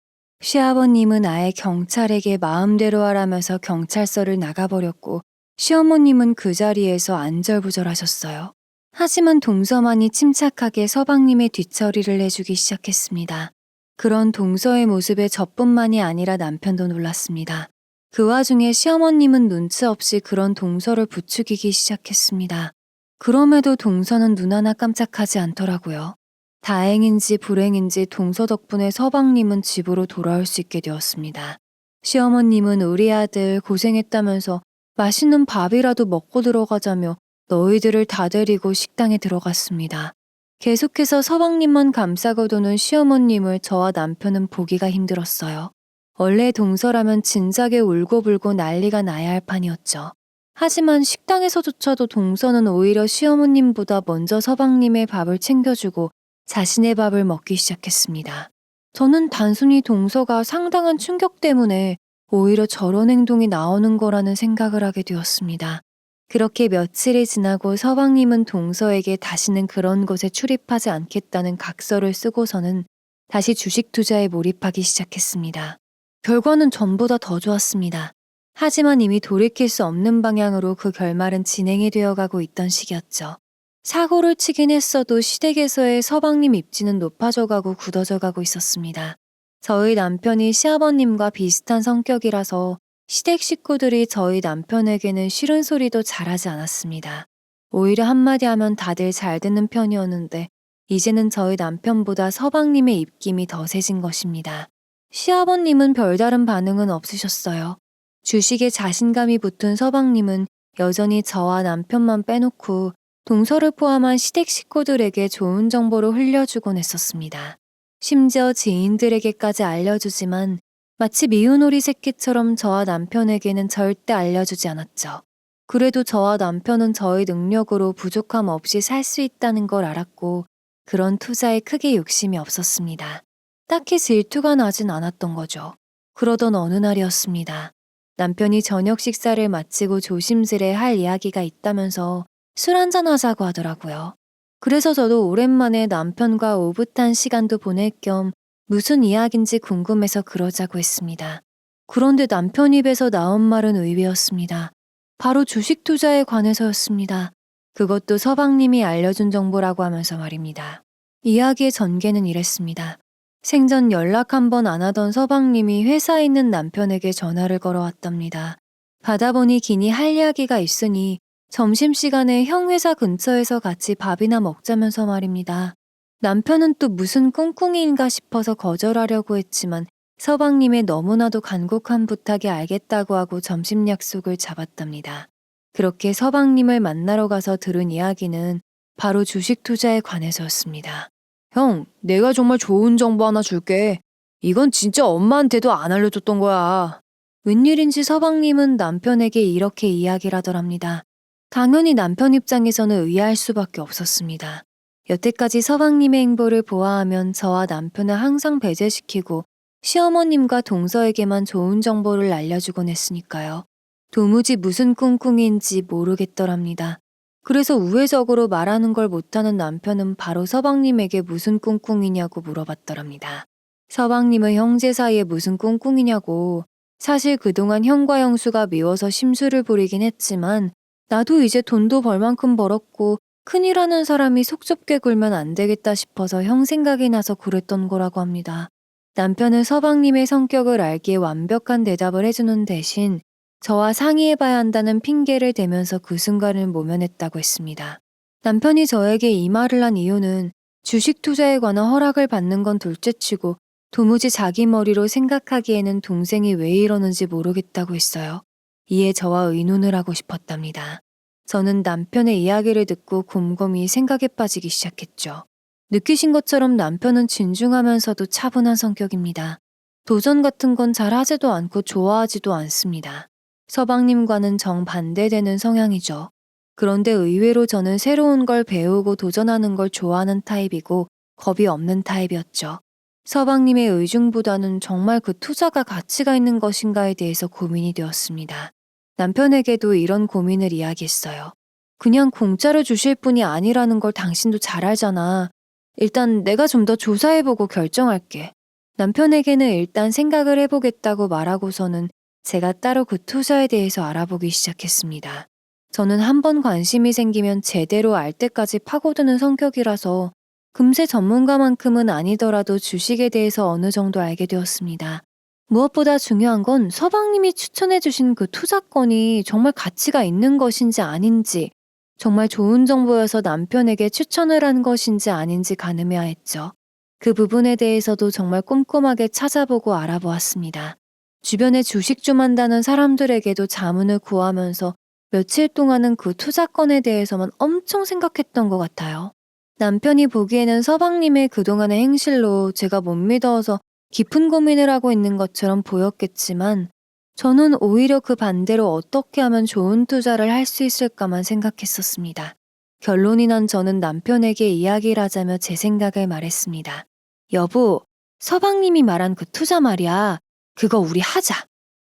시아버님은 아예 경찰에게 마음대로 하라면서 경찰서를 나가버렸고 시어머님은 그 자리에서 안절부절하셨어요. 하지만 동서만이 침착하게 서방님의 뒤처리를 해주기 시작했습니다. 그런 동서의 모습에 저뿐만이 아니라 남편도 놀랐습니다. 그 와중에 시어머님은 눈치 없이 그런 동서를 부추기기 시작했습니다. 그럼에도 동서는 눈 하나 깜짝하지 않더라고요. 다행인지 불행인지 동서 덕분에 서방님은 집으로 돌아올 수 있게 되었습니다. 시어머님은 우리 아들 고생했다면서 맛있는 밥이라도 먹고 들어가자며 너희들을 다 데리고 식당에 들어갔습니다. 계속해서 서방님만 감싸고 도는 시어머님을 저와 남편은 보기가 힘들었어요. 원래 동서라면 진작에 울고불고 난리가 나야 할 판이었죠. 하지만 식당에서조차도 동서는 오히려 시어머님보다 먼저 서방님의 밥을 챙겨주고 자신의 밥을 먹기 시작했습니다. 저는 단순히 동서가 상당한 충격 때문에 오히려 저런 행동이 나오는 거라는 생각을 하게 되었습니다. 그렇게 며칠이 지나고 서방님은 동서에게 다시는 그런 곳에 출입하지 않겠다는 각서를 쓰고서는 다시 주식 투자에 몰입하기 시작했습니다. 결과는 전보다 더 좋았습니다. 하지만 이미 돌이킬 수 없는 방향으로 그 결말은 진행이 되어가고 있던 시기였죠. 사고를 치긴 했어도 시댁에서의 서방님 입지는 높아져가고 굳어져가고 있었습니다. 저희 남편이 시아버님과 비슷한 성격이라서 시댁 식구들이 저희 남편에게는 싫은 소리도 잘하지 않았습니다. 오히려 한마디 하면 다들 잘 듣는 편이었는데 이제는 저희 남편보다 서방님의 입김이 더 세진 것입니다. 시아버님은 별다른 반응은 없으셨어요. 주식에 자신감이 붙은 서방님은 여전히 저와 남편만 빼놓고 동서를 포함한 시댁 식구들에게 좋은 정보를 흘려주곤 했었습니다. 심지어 지인들에게까지 알려주지만 마치 미운 오리 새끼처럼 저와 남편에게는 절대 알려주지 않았죠. 그래도 저와 남편은 저희 능력으로 부족함 없이 살 수 있다는 걸 알았고 그런 투자에 크게 욕심이 없었습니다. 딱히 질투가 나진 않았던 거죠. 그러던 어느 날이었습니다. 남편이 저녁 식사를 마치고 조심스레 할 이야기가 있다면서 술 한잔 하자고 하더라고요. 그래서 저도 오랜만에 남편과 오붓한 시간도 보낼 겸 무슨 이야기인지 궁금해서 그러자고 했습니다. 그런데 남편 입에서 나온 말은 의외였습니다. 바로 주식 투자에 관해서였습니다. 그것도 서방님이 알려준 정보라고 하면서 말입니다. 이야기의 전개는 이랬습니다. 생전 연락 한 번 안 하던 서방님이 회사에 있는 남편에게 전화를 걸어왔답니다. 받아보니 기니 할 이야기가 있으니 점심시간에 형 회사 근처에서 같이 밥이나 먹자면서 말입니다. 남편은 또 무슨 꿍꿍이인가 싶어서 거절하려고 했지만 서방님의 너무나도 간곡한 부탁에 알겠다고 하고 점심 약속을 잡았답니다. 그렇게 서방님을 만나러 가서 들은 이야기는 바로 주식 투자에 관해서였습니다. 형, 내가 정말 좋은 정보 하나 줄게. 이건 진짜 엄마한테도 안 알려줬던 거야. 웬일인지 서방님은 남편에게 이렇게 이야기를 하더랍니다. 당연히 남편 입장에서는 의아할 수밖에 없었습니다. 여태까지 서방님의 행보를 보아하면 저와 남편을 항상 배제시키고 시어머님과 동서에게만 좋은 정보를 알려주곤 했으니까요. 도무지 무슨 꿍꿍인지 모르겠더랍니다. 그래서 우회적으로 말하는 걸 못하는 남편은 바로 서방님에게 무슨 꿍꿍이냐고 물어봤더랍니다. 서방님은 형제 사이에 무슨 꿍꿍이냐고. 사실 그동안 형과 형수가 미워서 심술을 부리긴 했지만 나도 이제 돈도 벌 만큼 벌었고 큰일 하는 사람이 속 좁게 굴면 안 되겠다 싶어서 형 생각이 나서 그랬던 거라고 합니다. 남편은 서방님의 성격을 알기에 완벽한 대답을 해주는 대신 저와 상의해봐야 한다는 핑계를 대면서 그 순간을 모면했다고 했습니다. 남편이 저에게 이 말을 한 이유는 주식 투자에 관한 허락을 받는 건 둘째치고 도무지 자기 머리로 생각하기에는 동생이 왜 이러는지 모르겠다고 했어요. 이에 저와 의논을 하고 싶었답니다. 저는 남편의 이야기를 듣고 곰곰이 생각에 빠지기 시작했죠. 느끼신 것처럼 남편은 진중하면서도 차분한 성격입니다. 도전 같은 건 잘 하지도 않고 좋아하지도 않습니다. 서방님과는 정반대되는 성향이죠. 그런데 의외로 저는 새로운 걸 배우고 도전하는 걸 좋아하는 타입이고 겁이 없는 타입이었죠. 서방님의 의중보다는 정말 그 투자가 가치가 있는 것인가에 대해서 고민이 되었습니다. 남편에게도 이런 고민을 이야기했어요. 그냥 공짜로 주실 분이 아니라는 걸 당신도 잘 알잖아. 일단 내가 좀 더 조사해보고 결정할게. 남편에게는 일단 생각을 해보겠다고 말하고서는 제가 따로 그 투자에 대해서 알아보기 시작했습니다. 저는 한 번 관심이 생기면 제대로 알 때까지 파고드는 성격이라서 금세 전문가만큼은 아니더라도 주식에 대해서 어느 정도 알게 되었습니다. 무엇보다 중요한 건 서방님이 추천해주신 그 투자건이 정말 가치가 있는 것인지 아닌지, 정말 좋은 정보여서 남편에게 추천을 한 것인지 아닌지 가늠해야 했죠. 그 부분에 대해서도 정말 꼼꼼하게 찾아보고 알아보았습니다. 주변에 주식 좀 한다는 사람들에게도 자문을 구하면서 며칠 동안은 그 투자건에 대해서만 엄청 생각했던 것 같아요. 남편이 보기에는 서방님의 그동안의 행실로 제가 못 믿어서 깊은 고민을 하고 있는 것처럼 보였겠지만 저는 오히려 그 반대로 어떻게 하면 좋은 투자를 할 수 있을까만 생각했었습니다. 결론이 난 저는 남편에게 이야기를 하자며 제 생각을 말했습니다. 여보, 서방님이 말한 그 투자 말이야. 그거 우리 하자.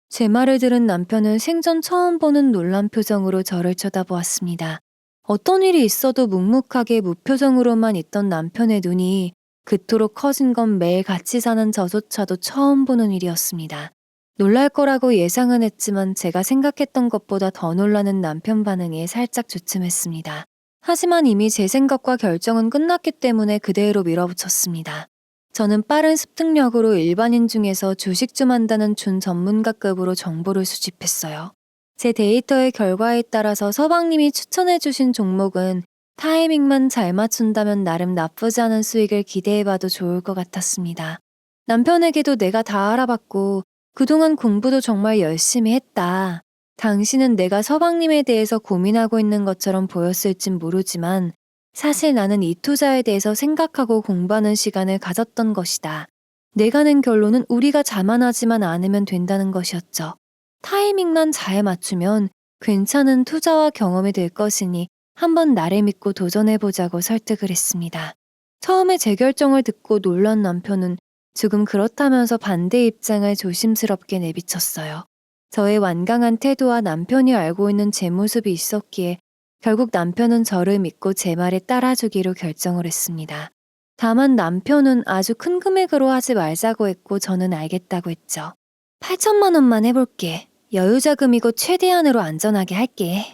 제 말을 들은 남편은 생전 처음 보는 놀란 표정으로 저를 쳐다보았습니다. 어떤 일이 있어도 묵묵하게 무표정으로만 있던 남편의 눈이 그토록 커진 건 매일 같이 사는 저조차도 처음 보는 일이었습니다. 놀랄 거라고 예상은 했지만 제가 생각했던 것보다 더 놀라는 남편 반응에 살짝 주춤했습니다. 하지만 이미 제 생각과 결정은 끝났기 때문에 그대로 밀어붙였습니다. 저는 빠른 습득력으로 일반인 중에서 주식 좀 한다는 준전문가급으로 정보를 수집했어요. 제 데이터의 결과에 따라서 서방님이 추천해주신 종목은 타이밍만 잘 맞춘다면 나름 나쁘지 않은 수익을 기대해봐도 좋을 것 같았습니다. 남편에게도 내가 다 알아봤고 그동안 공부도 정말 열심히 했다. 당신은 내가 서방님에 대해서 고민하고 있는 것처럼 보였을진 모르지만 사실 나는 이 투자에 대해서 생각하고 공부하는 시간을 가졌던 것이다. 내가 낸 결론은 우리가 자만하지만 않으면 된다는 것이었죠. 타이밍만 잘 맞추면 괜찮은 투자와 경험이 될 것이니 한번 나를 믿고 도전해보자고 설득을 했습니다. 처음에 제 결정을 듣고 놀란 남편은 조금 그렇다면서 반대 입장을 조심스럽게 내비쳤어요. 저의 완강한 태도와 남편이 알고 있는 제 모습이 있었기에 결국 남편은 저를 믿고 제 말에 따라주기로 결정을 했습니다. 다만 남편은 아주 큰 금액으로 하지 말자고 했고 저는 알겠다고 했죠. 8천만 원만 해볼게. 여유자금이고 최대한으로 안전하게 할게.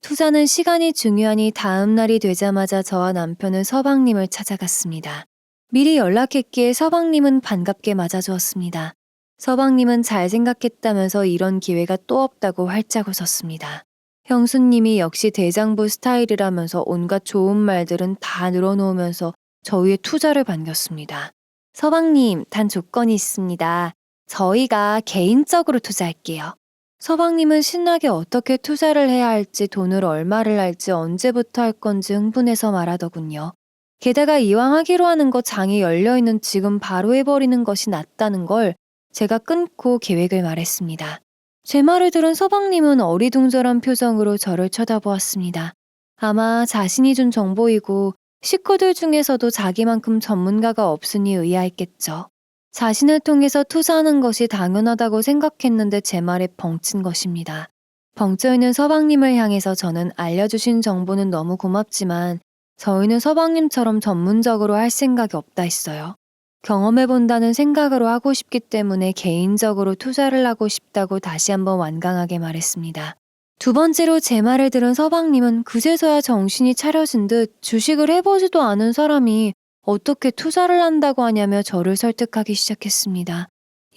투자는 시간이 중요하니 다음 날이 되자마자 저와 남편은 서방님을 찾아갔습니다. 미리 연락했기에 서방님은 반갑게 맞아주었습니다. 서방님은 잘 생각했다면서 이런 기회가 또 없다고 활짝 웃었습니다. 형수님이 역시 대장부 스타일이라면서 온갖 좋은 말들은 다 늘어놓으면서 저희의 투자를 반겼습니다. 서방님, 단 조건이 있습니다. 저희가 개인적으로 투자할게요. 서방님은 신나게 어떻게 투자를 해야 할지, 돈을 얼마를 할지, 언제부터 할 건지 흥분해서 말하더군요. 게다가 이왕 하기로 하는 거 장이 열려있는 지금 바로 해버리는 것이 낫다는 걸 제가 끊고 계획을 말했습니다. 제 말을 들은 서방님은 어리둥절한 표정으로 저를 쳐다보았습니다. 아마 자신이 준 정보이고 식구들 중에서도 자기만큼 전문가가 없으니 의아했겠죠. 자신을 통해서 투자하는 것이 당연하다고 생각했는데 제 말에 벙친 것입니다. 벙쪄있는 서방님을 향해서 저는 알려주신 정보는 너무 고맙지만 저희는 서방님처럼 전문적으로 할 생각이 없다 했어요. 경험해본다는 생각으로 하고 싶기 때문에 개인적으로 투자를 하고 싶다고 다시 한번 완강하게 말했습니다. 두 번째로 제 말을 들은 서방님은 그제서야 정신이 차려진 듯 주식을 해보지도 않은 사람이 어떻게 투자를 한다고 하냐며 저를 설득하기 시작했습니다.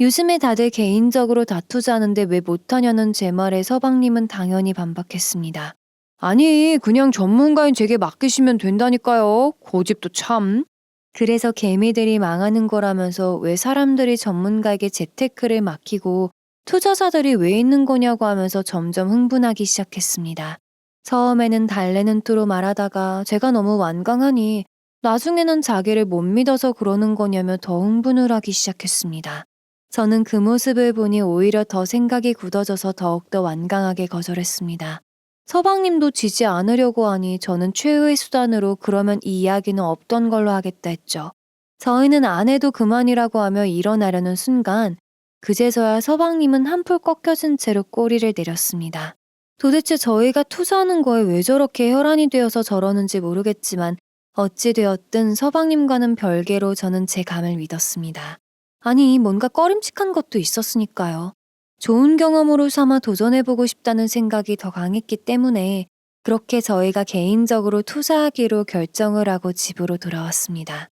요즘에 다들 개인적으로 다 투자하는데 왜 못하냐는 제 말에 서방님은 당연히 반박했습니다. 아니, 그냥 전문가인 제게 맡기시면 된다니까요. 고집도 참. 그래서 개미들이 망하는 거라면서 왜 사람들이 전문가에게 재테크를 맡기고 투자자들이 왜 있는 거냐고 하면서 점점 흥분하기 시작했습니다. 처음에는 달래는 투로 말하다가 제가 너무 완강하니 나중에는 자기를 못 믿어서 그러는 거냐며 더 흥분을 하기 시작했습니다. 저는 그 모습을 보니 오히려 더 생각이 굳어져서 더욱더 완강하게 거절했습니다. 서방님도 지지 않으려고 하니 저는 최후의 수단으로 그러면 이 이야기는 없던 걸로 하겠다 했죠. 저희는 안 해도 그만이라고 하며 일어나려는 순간 그제서야 서방님은 한풀 꺾여진 채로 꼬리를 내렸습니다. 도대체 저희가 투자하는 거에 왜 저렇게 혈안이 되어서 저러는지 모르겠지만 어찌되었든 서방님과는 별개로 저는 제 감을 믿었습니다. 아니, 뭔가 꺼림칙한 것도 있었으니까요. 좋은 경험으로 삼아 도전해보고 싶다는 생각이 더 강했기 때문에 그렇게 저희가 개인적으로 투자하기로 결정을 하고 집으로 돌아왔습니다.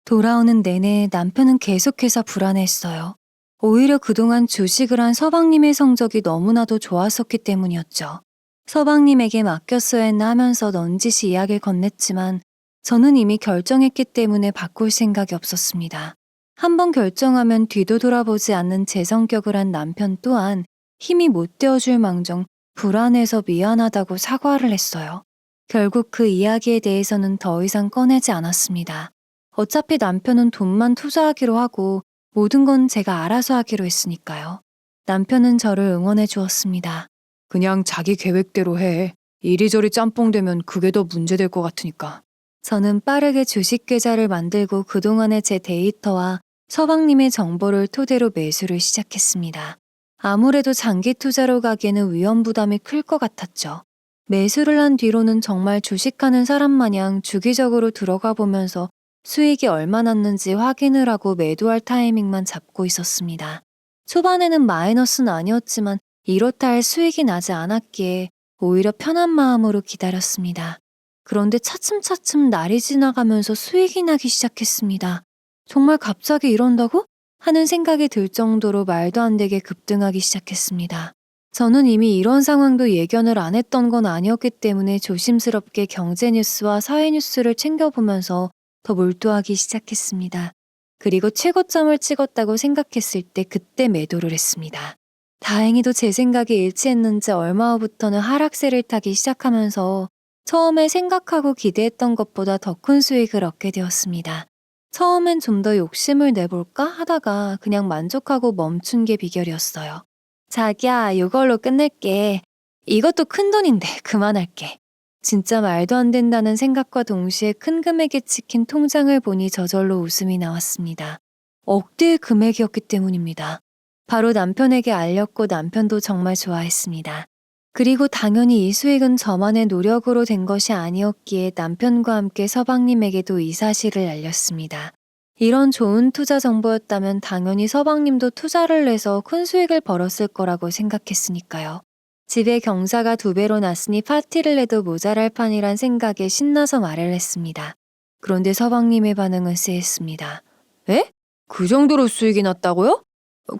돌아오는 내내 남편은 계속해서 불안했어요. 오히려 그동안 주식을 한 서방님의 성적이 너무나도 좋았었기 때문이었죠. 서방님에게 맡겼어야 했나 하면서 넌지시 이야기를 건넸지만 저는 이미 결정했기 때문에 바꿀 생각이 없었습니다. 한번 결정하면 뒤도 돌아보지 않는 제 성격을 한 남편 또한 힘이 못 되어줄 망정 불안해서 미안하다고 사과를 했어요. 결국 그 이야기에 대해서는 더 이상 꺼내지 않았습니다. 어차피 남편은 돈만 투자하기로 하고 모든 건 제가 알아서 하기로 했으니까요. 남편은 저를 응원해 주었습니다. 그냥 자기 계획대로 해. 이리저리 짬뽕되면 그게 더 문제될 것 같으니까. 저는 빠르게 주식 계좌를 만들고 그동안의 제 데이터와 서방님의 정보를 토대로 매수를 시작했습니다. 아무래도 장기 투자로 가기에는 위험 부담이 클 것 같았죠. 매수를 한 뒤로는 정말 주식하는 사람 마냥 주기적으로 들어가 보면서 수익이 얼마 났는지 확인을 하고 매도할 타이밍만 잡고 있었습니다. 초반에는 마이너스는 아니었지만 이렇다 할 수익이 나지 않았기에 오히려 편한 마음으로 기다렸습니다. 그런데 차츰차츰 날이 지나가면서 수익이 나기 시작했습니다. 정말 갑자기 이런다고? 하는 생각이 들 정도로 말도 안 되게 급등하기 시작했습니다. 저는 이미 이런 상황도 예견을 안 했던 건 아니었기 때문에 조심스럽게 경제 뉴스와 사회 뉴스를 챙겨보면서 더 몰두하기 시작했습니다. 그리고 최고점을 찍었다고 생각했을 때 그때 매도를 했습니다. 다행히도 제 생각이 일치했는지 얼마 후부터는 하락세를 타기 시작하면서 처음에 생각하고 기대했던 것보다 더 큰 수익을 얻게 되었습니다. 처음엔 좀 더 욕심을 내볼까 하다가 그냥 만족하고 멈춘 게 비결이었어요. 자기야, 이걸로 끝낼게. 이것도 큰 돈인데 그만할게. 진짜 말도 안 된다는 생각과 동시에 큰 금액이 찍힌 통장을 보니 저절로 웃음이 나왔습니다. 억대의 금액이었기 때문입니다. 바로 남편에게 알렸고 남편도 정말 좋아했습니다. 그리고 당연히 이 수익은 저만의 노력으로 된 것이 아니었기에 남편과 함께 서방님에게도 이 사실을 알렸습니다. 이런 좋은 투자 정보였다면 당연히 서방님도 투자를 해서 큰 수익을 벌었을 거라고 생각했으니까요. 집에 경사가 2배로 났으니 파티를 해도 모자랄 판이란 생각에 신나서 말을 했습니다. 그런데 서방님의 반응은 쎄했습니다. 에? 그 정도로 수익이 났다고요?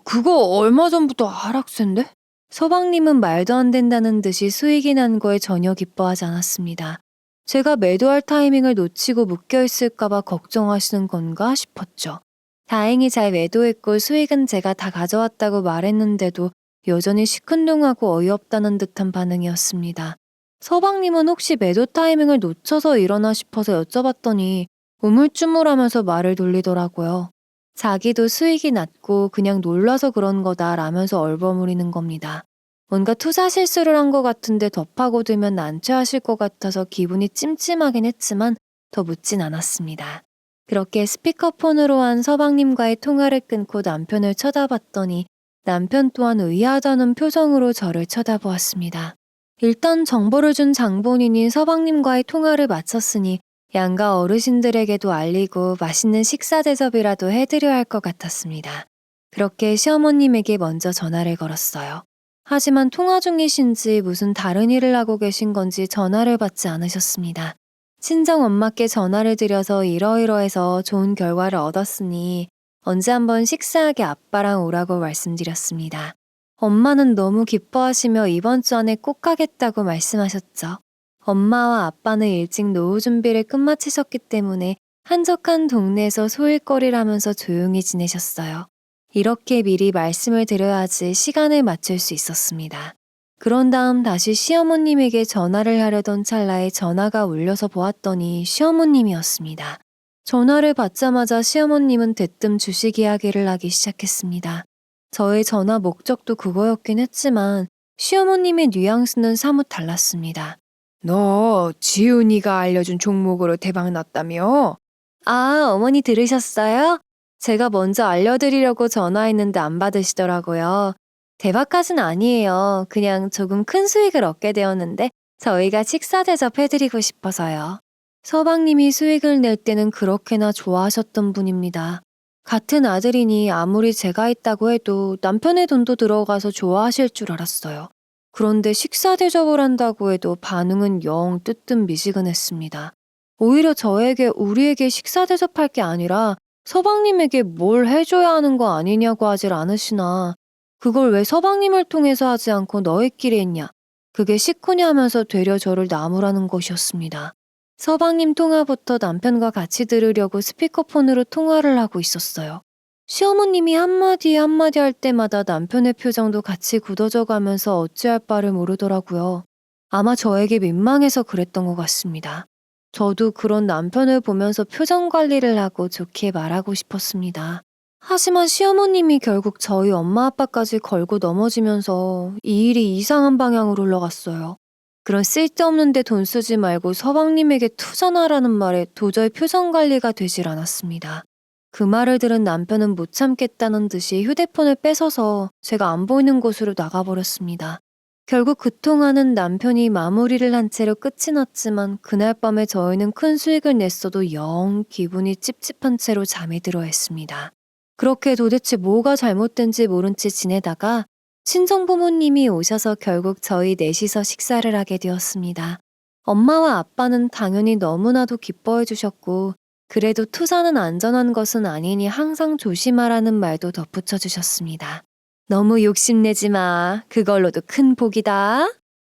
그거 얼마 전부터 하락세인데? 서방님은 말도 안 된다는 듯이 수익이 난 거에 전혀 기뻐하지 않았습니다. 제가 매도할 타이밍을 놓치고 묶여있을까봐 걱정하시는 건가 싶었죠. 다행히 잘 매도했고 수익은 제가 다 가져왔다고 말했는데도 여전히 시큰둥하고 어이없다는 듯한 반응이었습니다. 서방님은 혹시 매도 타이밍을 놓쳐서 일어나 싶어서 여쭤봤더니 우물쭈물하면서 말을 돌리더라고요. 자기도 수익이 났고 그냥 놀라서 그런 거다라면서 얼버무리는 겁니다. 뭔가 투자 실수를 한 것 같은데 더 파고들면 난처하실 것 같아서 기분이 찜찜하긴 했지만 더 묻진 않았습니다. 그렇게 스피커폰으로 한 서방님과의 통화를 끊고 남편을 쳐다봤더니 남편 또한 의아하다는 표정으로 저를 쳐다보았습니다. 일단 정보를 준 장본인이 서방님과의 통화를 마쳤으니 양가 어르신들에게도 알리고 맛있는 식사 대접이라도 해드려야 할 것 같았습니다. 그렇게 시어머님에게 먼저 전화를 걸었어요. 하지만 통화 중이신지 무슨 다른 일을 하고 계신 건지 전화를 받지 않으셨습니다. 친정 엄마께 전화를 드려서 이러이러해서 좋은 결과를 얻었으니 언제 한번 식사하게 아빠랑 오라고 말씀드렸습니다. 엄마는 너무 기뻐하시며 이번 주 안에 꼭 가겠다고 말씀하셨죠. 엄마와 아빠는 일찍 노후 준비를 끝마치셨기 때문에 한적한 동네에서 소일거리를 하면서 조용히 지내셨어요. 이렇게 미리 말씀을 드려야지 시간을 맞출 수 있었습니다. 그런 다음 다시 시어머님에게 전화를 하려던 찰나에 전화가 울려서 보았더니 시어머님이었습니다. 전화를 받자마자 시어머님은 대뜸 주식 이야기를 하기 시작했습니다. 저의 전화 목적도 그거였긴 했지만 시어머님의 뉘앙스는 사뭇 달랐습니다. 너 지훈이가 알려준 종목으로 대박 났다며? 아, 어머니 들으셨어요? 제가 먼저 알려드리려고 전화했는데 안 받으시더라고요. 대박까진 아니에요. 그냥 조금 큰 수익을 얻게 되었는데 저희가 식사 대접해드리고 싶어서요. 서방님이 수익을 낼 때는 그렇게나 좋아하셨던 분입니다. 같은 아들이니 아무리 제가 있다고 해도 남편의 돈도 들어가서 좋아하실 줄 알았어요. 그런데 식사 대접을 한다고 해도 반응은 영 뜨뜻미지근했습니다. 오히려 저에게 우리에게 식사 대접할 게 아니라 서방님에게 뭘 해줘야 하는 거 아니냐고 하질 않으시나. 그걸 왜 서방님을 통해서 하지 않고 너희끼리 했냐. 그게 식구냐 하면서 되려 저를 나무라는 것이었습니다. 서방님 통화부터 남편과 같이 들으려고 스피커폰으로 통화를 하고 있었어요. 시어머님이 한마디 한마디 할 때마다 남편의 표정도 같이 굳어져 가면서 어찌할 바를 모르더라고요. 아마 저에게 민망해서 그랬던 것 같습니다. 저도 그런 남편을 보면서 표정 관리를 하고 좋게 말하고 싶었습니다. 하지만 시어머님이 결국 저희 엄마 아빠까지 걸고 넘어지면서 이 일이 이상한 방향으로 흘러갔어요. 그런 쓸데없는 데 돈 쓰지 말고 서방님에게 투자나라는 말에 도저히 표정 관리가 되질 않았습니다. 그 말을 들은 남편은 못 참겠다는 듯이 휴대폰을 뺏어서 제가 안 보이는 곳으로 나가버렸습니다. 결국 그 통화는 남편이 마무리를 한 채로 끝이 났지만 그날 밤에 저희는 큰 수익을 냈어도 영 기분이 찝찝한 채로 잠이 들어 했습니다. 그렇게 도대체 뭐가 잘못된지 모른 채 지내다가 친정 부모님이 오셔서 결국 저희 넷이서 식사를 하게 되었습니다. 엄마와 아빠는 당연히 너무나도 기뻐해 주셨고 그래도 투자는 안전한 것은 아니니 항상 조심하라는 말도 덧붙여 주셨습니다. 너무 욕심내지 마. 그걸로도 큰 복이다.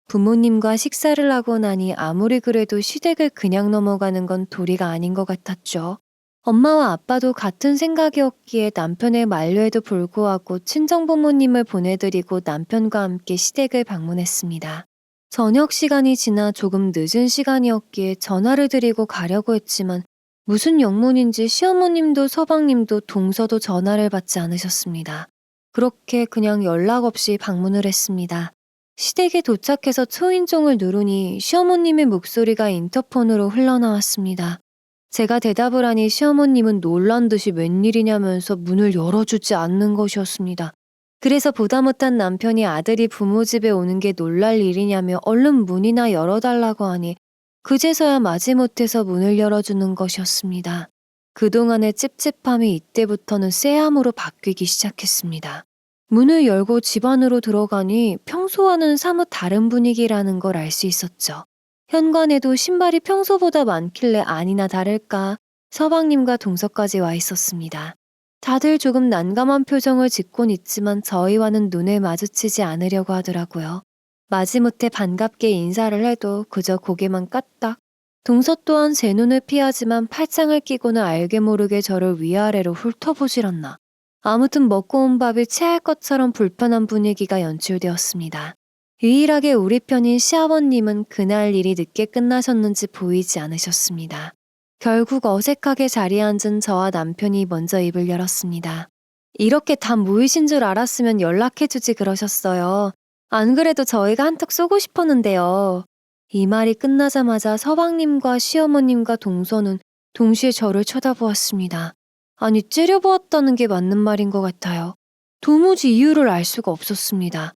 부모님과 식사를 하고 나니 아무리 그래도 시댁을 그냥 넘어가는 건 도리가 아닌 것 같았죠. 엄마와 아빠도 같은 생각이었기에 남편의 만류에도 불구하고 친정부모님을 보내드리고 남편과 함께 시댁을 방문했습니다. 저녁 시간이 지나 조금 늦은 시간이었기에 전화를 드리고 가려고 했지만 무슨 영문인지 시어머님도 서방님도 동서도 전화를 받지 않으셨습니다. 그렇게 그냥 연락 없이 방문을 했습니다. 시댁에 도착해서 초인종을 누르니 시어머님의 목소리가 인터폰으로 흘러나왔습니다. 제가 대답을 하니 시어머님은 놀란 듯이 웬일이냐면서 문을 열어주지 않는 것이었습니다. 그래서 보다 못한 남편이 아들이 부모 집에 오는 게 놀랄 일이냐며 얼른 문이나 열어달라고 하니 그제서야 마지못해서 문을 열어주는 것이었습니다. 그동안의 찝찝함이 이때부터는 쎄함으로 바뀌기 시작했습니다. 문을 열고 집 안으로 들어가니 평소와는 사뭇 다른 분위기라는 걸 알 수 있었죠. 현관에도 신발이 평소보다 많길래 아니나 다를까 서방님과 동서까지 와 있었습니다. 다들 조금 난감한 표정을 짓곤 있지만 저희와는 눈을 마주치지 않으려고 하더라고요. 마지못해 반갑게 인사를 해도 그저 고개만 까딱. 동서 또한 제 눈을 피하지만 팔짱을 끼고는 알게 모르게 저를 위아래로 훑어보질 않나. 아무튼 먹고 온 밥이 체할 것처럼 불편한 분위기가 연출되었습니다. 유일하게 우리 편인 시아버님은 그날 일이 늦게 끝나셨는지 보이지 않으셨습니다. 결국 어색하게 자리에 앉은 저와 남편이 먼저 입을 열었습니다. 이렇게 다 모이신 줄 알았으면 연락해주지 그러셨어요. 안 그래도 저희가 한턱 쏘고 싶었는데요. 이 말이 끝나자마자 서방님과 시어머님과 동서는 동시에 저를 쳐다보았습니다. 아니 째려보았다는 게 맞는 말인 것 같아요. 도무지 이유를 알 수가 없었습니다.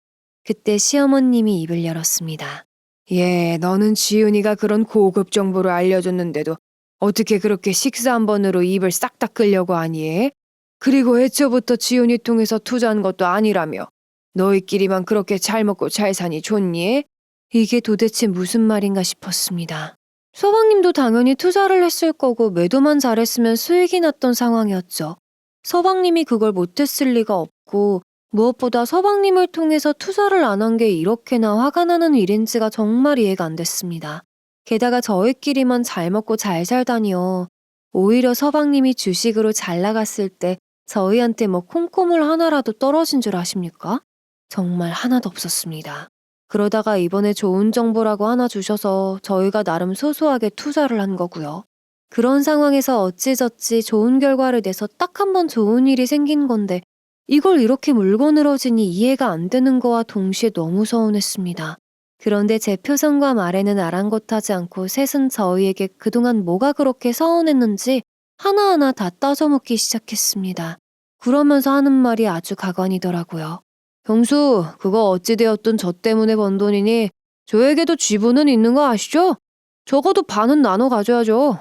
그때 시어머님이 입을 열었습니다. 예, 너는 지은이가 그런 고급 정보를 알려줬는데도 어떻게 그렇게 식사 한 번으로 입을 싹 닦으려고 하니? 그리고 애초부터 지은이 통해서 투자한 것도 아니라며 너희끼리만 그렇게 잘 먹고 잘 사니 좋니? 이게 도대체 무슨 말인가 싶었습니다. 서방님도 당연히 투자를 했을 거고 매도만 잘했으면 수익이 났던 상황이었죠. 서방님이 그걸 못했을 리가 없고 무엇보다 서방님을 통해서 투자를 안 한 게 이렇게나 화가 나는 일인지가 정말 이해가 안 됐습니다. 게다가 저희끼리만 잘 먹고 잘 살다니요. 오히려 서방님이 주식으로 잘 나갔을 때 저희한테 뭐 콩고물 하나라도 떨어진 줄 아십니까? 정말 하나도 없었습니다. 그러다가 이번에 좋은 정보라고 하나 주셔서 저희가 나름 소소하게 투자를 한 거고요. 그런 상황에서 어찌저찌 좋은 결과를 내서 딱 한 번 좋은 일이 생긴 건데 이걸 이렇게 물고 늘어지니 이해가 안 되는 거와 동시에 너무 서운했습니다. 그런데 제 표정과 말에는 아랑곳하지 않고 셋은 저희에게 그동안 뭐가 그렇게 서운했는지 하나하나 다 따져묻기 시작했습니다. 그러면서 하는 말이 아주 가관이더라고요. 형수, 그거 어찌되었든 저 때문에 번 돈이니 저에게도 지분은 있는 거 아시죠? 적어도 반은 나눠 가져야죠.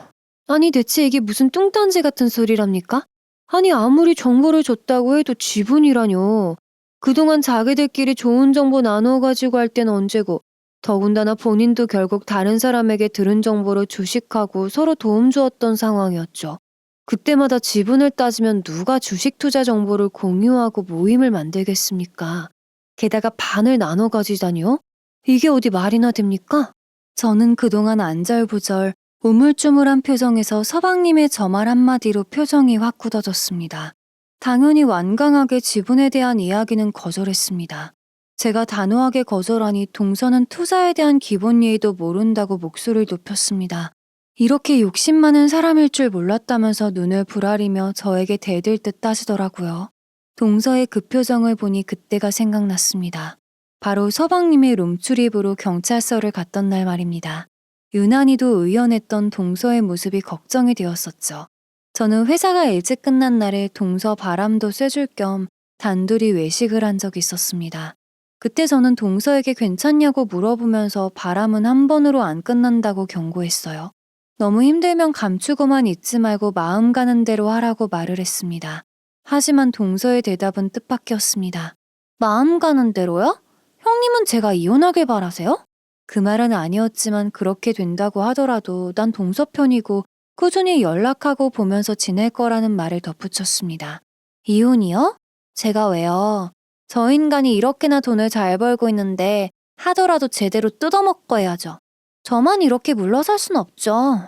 아니 대체 이게 무슨 뚱딴지 같은 소리랍니까? 아니 아무리 정보를 줬다고 해도 지분이라뇨. 그동안 자기들끼리 좋은 정보 나눠 가지고 할 땐 언제고 더군다나 본인도 결국 다른 사람에게 들은 정보를 주식하고 서로 도움 주었던 상황이었죠. 그때마다 지분을 따지면 누가 주식 투자 정보를 공유하고 모임을 만들겠습니까? 게다가 반을 나눠 가지다니요? 이게 어디 말이나 됩니까? 저는 그동안 안절부절 우물쭈물한 표정에서 서방님의 저 말 한마디로 표정이 확 굳어졌습니다. 당연히 완강하게 지분에 대한 이야기는 거절했습니다. 제가 단호하게 거절하니 동서는 투자에 대한 기본 예의도 모른다고 목소리를 높였습니다. 이렇게 욕심 많은 사람일 줄 몰랐다면서 눈을 부라리며 저에게 대들 듯 따지더라고요. 동서의 그 표정을 보니 그때가 생각났습니다. 바로 서방님의 룸출입으로 경찰서를 갔던 날 말입니다. 유난히도 의연했던 동서의 모습이 걱정이 되었었죠. 저는 회사가 일찍 끝난 날에 동서 바람도 쐬줄 겸 단둘이 외식을 한 적이 있었습니다. 그때 저는 동서에게 괜찮냐고 물어보면서 바람은 한 번으로 안 끝난다고 경고했어요. 너무 힘들면 감추고만 있지 말고 마음 가는 대로 하라고 말을 했습니다. 하지만 동서의 대답은 뜻밖이었습니다. 마음 가는 대로요? 형님은 제가 이혼하길 바라세요? 그 말은 아니었지만 그렇게 된다고 하더라도 난 동서 편이고 꾸준히 연락하고 보면서 지낼 거라는 말을 덧붙였습니다. 이혼이요? 제가 왜요? 저 인간이 이렇게나 돈을 잘 벌고 있는데 하더라도 제대로 뜯어먹고 해야죠. 저만 이렇게 물러설 순 없죠.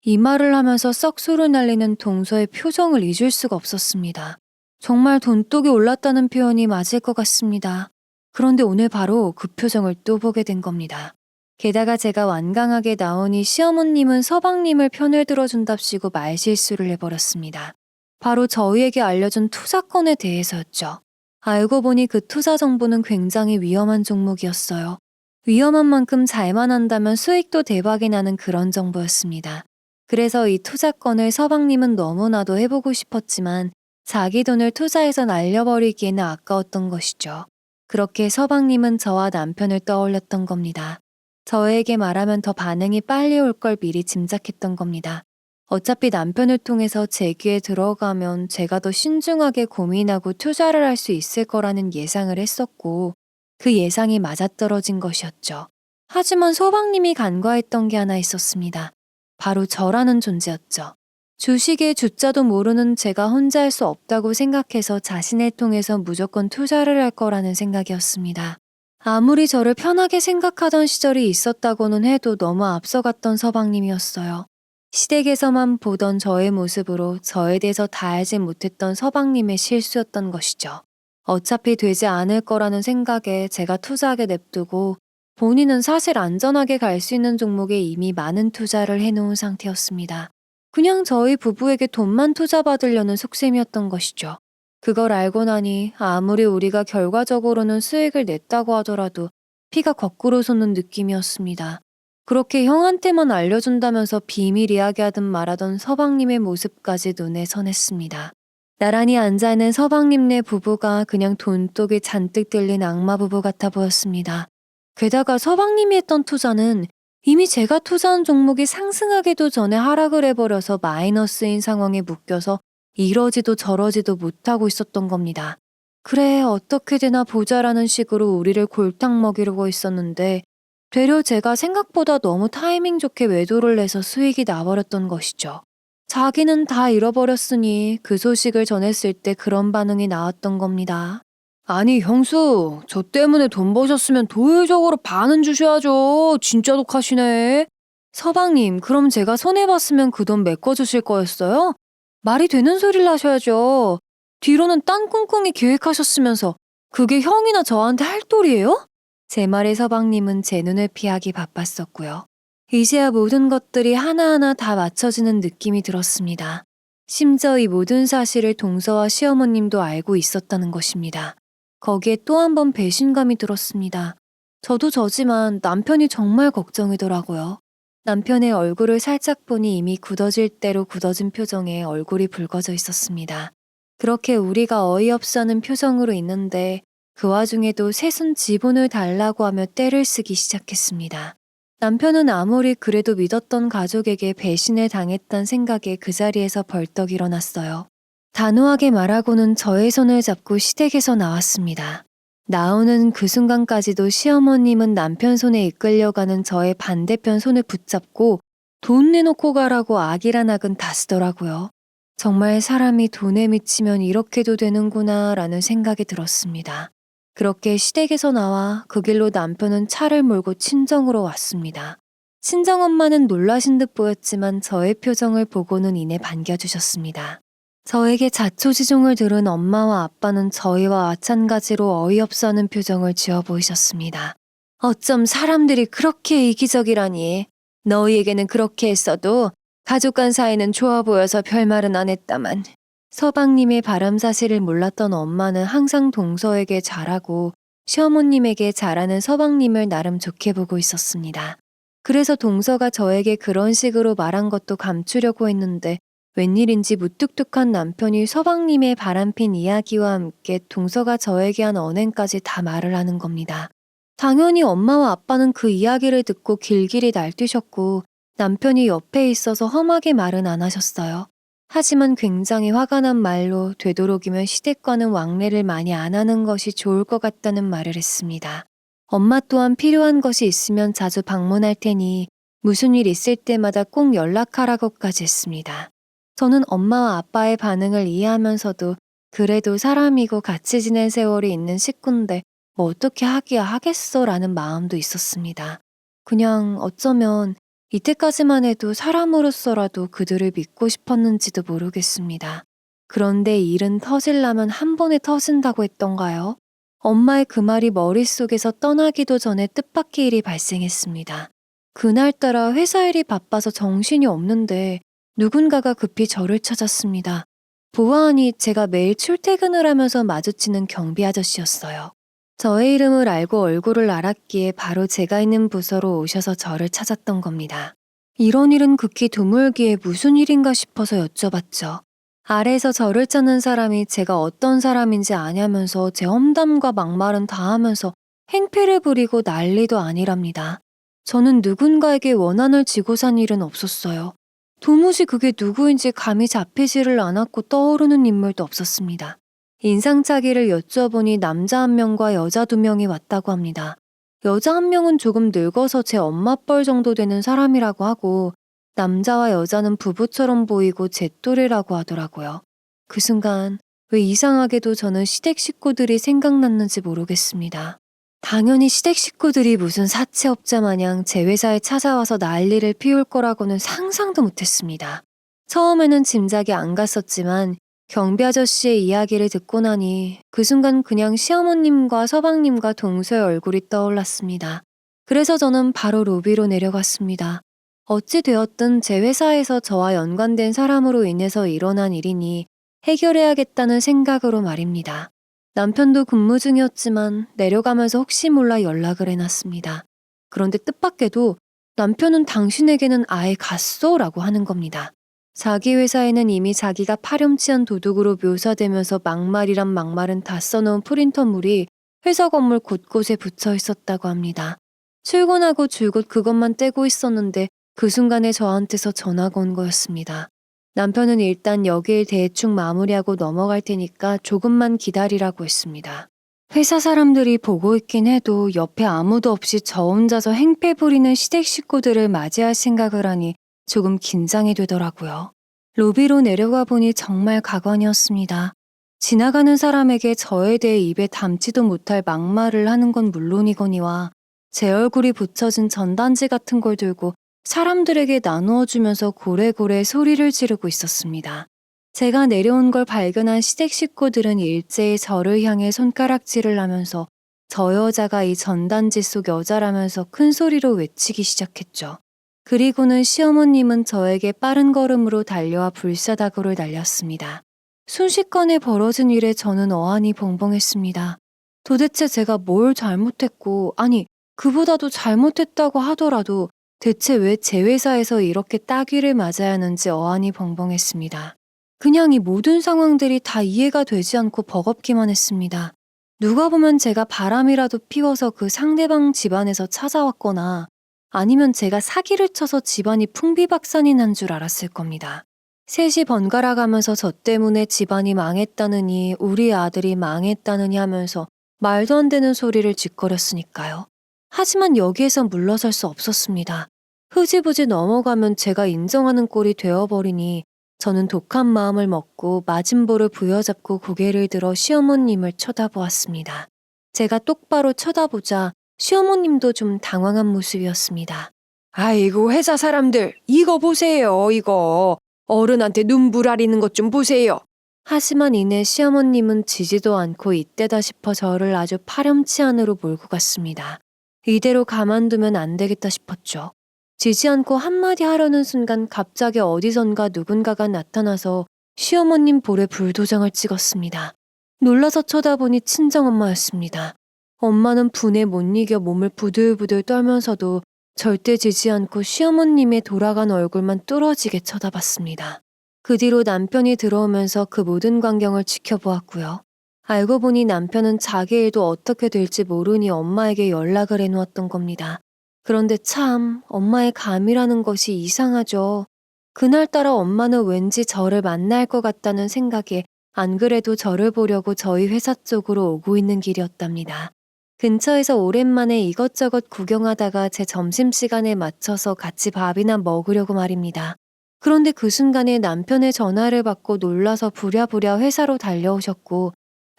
이 말을 하면서 썩 소를 날리는 동서의 표정을 잊을 수가 없었습니다. 정말 돈독이 올랐다는 표현이 맞을 것 같습니다. 그런데 오늘 바로 그 표정을 또 보게 된 겁니다. 게다가 제가 완강하게 나오니 시어머님은 서방님을 편을 들어준답시고 말실수를 해버렸습니다. 바로 저희에게 알려준 투자건에 대해서였죠. 알고 보니 그 투자 정보는 굉장히 위험한 종목이었어요. 위험한 만큼 잘만 한다면 수익도 대박이 나는 그런 정보였습니다. 그래서 이 투자건을 서방님은 너무나도 해보고 싶었지만 자기 돈을 투자해서 날려버리기에는 아까웠던 것이죠. 그렇게 서방님은 저와 남편을 떠올렸던 겁니다. 저에게 말하면 더 반응이 빨리 올 걸 미리 짐작했던 겁니다. 어차피 남편을 통해서 제 귀에 들어가면 제가 더 신중하게 고민하고 투자를 할 수 있을 거라는 예상을 했었고 그 예상이 맞아떨어진 것이었죠. 하지만 서방님이 간과했던 게 하나 있었습니다. 바로 저라는 존재였죠. 주식의 주자도 모르는 제가 혼자 할 수 없다고 생각해서 자신을 통해서 무조건 투자를 할 거라는 생각이었습니다. 아무리 저를 편하게 생각하던 시절이 있었다고는 해도 너무 앞서갔던 서방님이었어요. 시댁에서만 보던 저의 모습으로 저에 대해서 다 알지 못했던 서방님의 실수였던 것이죠. 어차피 되지 않을 거라는 생각에 제가 투자하게 냅두고 본인은 사실 안전하게 갈 수 있는 종목에 이미 많은 투자를 해놓은 상태였습니다. 그냥 저희 부부에게 돈만 투자받으려는 속셈이었던 것이죠. 그걸 알고 나니 아무리 우리가 결과적으로는 수익을 냈다고 하더라도 피가 거꾸로 솟는 느낌이었습니다. 그렇게 형한테만 알려준다면서 비밀 이야기하든 말하던 서방님의 모습까지 눈에 선했습니다. 나란히 앉아있는 서방님네 부부가 그냥 돈독이 잔뜩 들린 악마 부부 같아 보였습니다. 게다가 서방님이 했던 투자는 이미 제가 투자한 종목이 상승하기도 전에 하락을 해버려서 마이너스인 상황에 묶여서 이러지도 저러지도 못하고 있었던 겁니다. 그래 어떻게 되나 보자라는 식으로 우리를 골탕 먹이려고 있었는데 되려 제가 생각보다 너무 타이밍 좋게 외도를 내서 수익이 나버렸던 것이죠. 자기는 다 잃어버렸으니 그 소식을 전했을 때 그런 반응이 나왔던 겁니다. 아니 형수, 저 때문에 돈 버셨으면 도의적으로 반은 주셔야죠. 진짜 독하시네. 서방님, 그럼 제가 손해봤으면 그 돈 메꿔주실 거였어요? 말이 되는 소리를 하셔야죠. 뒤로는 딴 꿍꿍이 계획하셨으면서 그게 형이나 저한테 할 도리예요? 제 말에 서방님은 제 눈을 피하기 바빴었고요. 이제야 모든 것들이 하나하나 다 맞춰지는 느낌이 들었습니다. 심지어 이 모든 사실을 동서와 시어머님도 알고 있었다는 것입니다. 거기에 또 한 번 배신감이 들었습니다. 저도 저지만 남편이 정말 걱정이더라고요. 남편의 얼굴을 살짝 보니 이미 굳어질 대로 굳어진 표정에 얼굴이 붉어져 있었습니다. 그렇게 우리가 어이없어 하는 표정으로 있는데 그 와중에도 새순 지분을 달라고 하며 떼를 쓰기 시작했습니다. 남편은 아무리 그래도 믿었던 가족에게 배신을 당했단 생각에 그 자리에서 벌떡 일어났어요. 단호하게 말하고는 저의 손을 잡고 시댁에서 나왔습니다. 나오는 그 순간까지도 시어머님은 남편 손에 이끌려가는 저의 반대편 손을 붙잡고 돈 내놓고 가라고 악이란 악은 다 쓰더라고요. 정말 사람이 돈에 미치면 이렇게도 되는구나 라는 생각이 들었습니다. 그렇게 시댁에서 나와 그 길로 남편은 차를 몰고 친정으로 왔습니다. 친정엄마는 놀라신 듯 보였지만 저의 표정을 보고는 이내 반겨주셨습니다. 저에게 자초지종을 들은 엄마와 아빠는 저희와 마찬가지로 어이없어하는 표정을 지어 보이셨습니다. 어쩜 사람들이 그렇게 이기적이라니. 너희에게는 그렇게 했어도 가족 간 사이는 좋아 보여서 별말은 안 했다만. 서방님의 바람 사실을 몰랐던 엄마는 항상 동서에게 잘하고 시어머님에게 잘하는 서방님을 나름 좋게 보고 있었습니다. 그래서 동서가 저에게 그런 식으로 말한 것도 감추려고 했는데 웬일인지 무뚝뚝한 남편이 서방님의 바람핀 이야기와 함께 동서가 저에게 한 언행까지 다 말을 하는 겁니다. 당연히 엄마와 아빠는 그 이야기를 듣고 길길이 날뛰셨고 남편이 옆에 있어서 험하게 말은 안 하셨어요. 하지만 굉장히 화가 난 말로 되도록이면 시댁과는 왕래를 많이 안 하는 것이 좋을 것 같다는 말을 했습니다. 엄마 또한 필요한 것이 있으면 자주 방문할 테니 무슨 일 있을 때마다 꼭 연락하라고까지 했습니다. 저는 엄마와 아빠의 반응을 이해하면서도 그래도 사람이고 같이 지낸 세월이 있는 식구인데 뭐 어떻게 하기야 하겠어 라는 마음도 있었습니다. 그냥 어쩌면 이때까지만 해도 사람으로서라도 그들을 믿고 싶었는지도 모르겠습니다. 그런데 일은 터질라면 한 번에 터진다고 했던가요? 엄마의 그 말이 머릿속에서 떠나기도 전에 뜻밖의 일이 발생했습니다. 그날따라 회사 일이 바빠서 정신이 없는데 누군가가 급히 저를 찾았습니다. 보아하니 제가 매일 출퇴근을 하면서 마주치는 경비 아저씨였어요. 저의 이름을 알고 얼굴을 알았기에 바로 제가 있는 부서로 오셔서 저를 찾았던 겁니다. 이런 일은 극히 드물기에 무슨 일인가 싶어서 여쭤봤죠. 아래에서 저를 찾는 사람이 제가 어떤 사람인지 아냐면서 제 험담과 막말은 다 하면서 행패를 부리고 난리도 아니랍니다. 저는 누군가에게 원한을 지고 산 일은 없었어요. 도무지 그게 누구인지 감이 잡히지를 않았고 떠오르는 인물도 없었습니다. 인상착의를 여쭤보니 남자 한 명과 여자 두 명이 왔다고 합니다. 여자 한 명은 조금 늙어서 제 엄마 뻘 정도 되는 사람이라고 하고 남자와 여자는 부부처럼 보이고 제 또래라고 하더라고요. 그 순간 왜 이상하게도 저는 시댁 식구들이 생각났는지 모르겠습니다. 당연히 시댁 식구들이 무슨 사채업자 마냥 제 회사에 찾아와서 난리를 피울 거라고는 상상도 못했습니다. 처음에는 짐작이 안 갔었지만 경비 아저씨의 이야기를 듣고 나니 그 순간 그냥 시어머님과 서방님과 동서의 얼굴이 떠올랐습니다. 그래서 저는 바로 로비로 내려갔습니다. 어찌 되었든 제 회사에서 저와 연관된 사람으로 인해서 일어난 일이니 해결해야겠다는 생각으로 말입니다. 남편도 근무 중이었지만 내려가면서 혹시 몰라 연락을 해놨습니다. 그런데 뜻밖에도 남편은 당신에게는 아예 갔어? 라고 하는 겁니다. 자기 회사에는 이미 자기가 파렴치한 도둑으로 묘사되면서 막말이란 막말은 다 써놓은 프린터물이 회사 건물 곳곳에 붙여 있었다고 합니다. 출근하고 줄곧 그것만 떼고 있었는데 그 순간에 저한테서 전화가 온 거였습니다. 남편은 일단 여길 대충 마무리하고 넘어갈 테니까 조금만 기다리라고 했습니다. 회사 사람들이 보고 있긴 해도 옆에 아무도 없이 저 혼자서 행패 부리는 시댁 식구들을 맞이할 생각을 하니 조금 긴장이 되더라고요. 로비로 내려가 보니 정말 가관이었습니다. 지나가는 사람에게 저에 대해 입에 담지도 못할 막말을 하는 건 물론이거니와 제 얼굴이 붙여진 전단지 같은 걸 들고 사람들에게 나누어 주면서 고래고래 소리를 지르고 있었습니다. 제가 내려온 걸 발견한 시댁 식구들은 일제히 저를 향해 손가락질을 하면서 저 여자가 이 전단지 속 여자라면서 큰 소리로 외치기 시작했죠. 그리고는 시어머님은 저에게 빠른 걸음으로 달려와 불사다구를 날렸습니다. 순식간에 벌어진 일에 저는 어안이 벙벙했습니다. 도대체 제가 뭘 잘못했고, 아니 그보다도 잘못했다고 하더라도 대체 왜 제 회사에서 이렇게 따귀를 맞아야 하는지 어안이 벙벙했습니다. 그냥 이 모든 상황들이 다 이해가 되지 않고 버겁기만 했습니다. 누가 보면 제가 바람이라도 피워서 그 상대방 집안에서 찾아왔거나 아니면 제가 사기를 쳐서 집안이 풍비박산이 난 줄 알았을 겁니다. 셋이 번갈아 가면서 저 때문에 집안이 망했다느니 우리 아들이 망했다느니 하면서 말도 안 되는 소리를 짓거렸으니까요. 하지만 여기에선 물러설 수 없었습니다. 흐지부지 넘어가면 제가 인정하는 꼴이 되어버리니 저는 독한 마음을 먹고 마진볼을 부여잡고 고개를 들어 시어머님을 쳐다보았습니다. 제가 똑바로 쳐다보자 시어머님도 좀 당황한 모습이었습니다. 아이고, 회사 사람들, 이거 보세요, 이거. 어른한테 눈물 아리는 것 좀 보세요. 하지만 이내 시어머님은 지지도 않고 이때다 싶어 저를 아주 파렴치 안으로 몰고 갔습니다. 이대로 가만두면 안 되겠다 싶었죠. 지지 않고 한마디 하려는 순간 갑자기 어디선가 누군가가 나타나서 시어머님 볼에 불도장을 찍었습니다. 놀라서 쳐다보니 친정엄마였습니다. 엄마는 분에 못 이겨 몸을 부들부들 떨면서도 절대 지지 않고 시어머님의 돌아간 얼굴만 뚫어지게 쳐다봤습니다. 그 뒤로 남편이 들어오면서 그 모든 광경을 지켜보았고요. 알고 보니 남편은 자기 일도 어떻게 될지 모르니 엄마에게 연락을 해놓았던 겁니다. 그런데 참 엄마의 감이라는 것이 이상하죠. 그날따라 엄마는 왠지 저를 만날 것 같다는 생각에 안 그래도 저를 보려고 저희 회사 쪽으로 오고 있는 길이었답니다. 근처에서 오랜만에 이것저것 구경하다가 제 점심시간에 맞춰서 같이 밥이나 먹으려고 말입니다. 그런데 그 순간에 남편의 전화를 받고 놀라서 부랴부랴 회사로 달려오셨고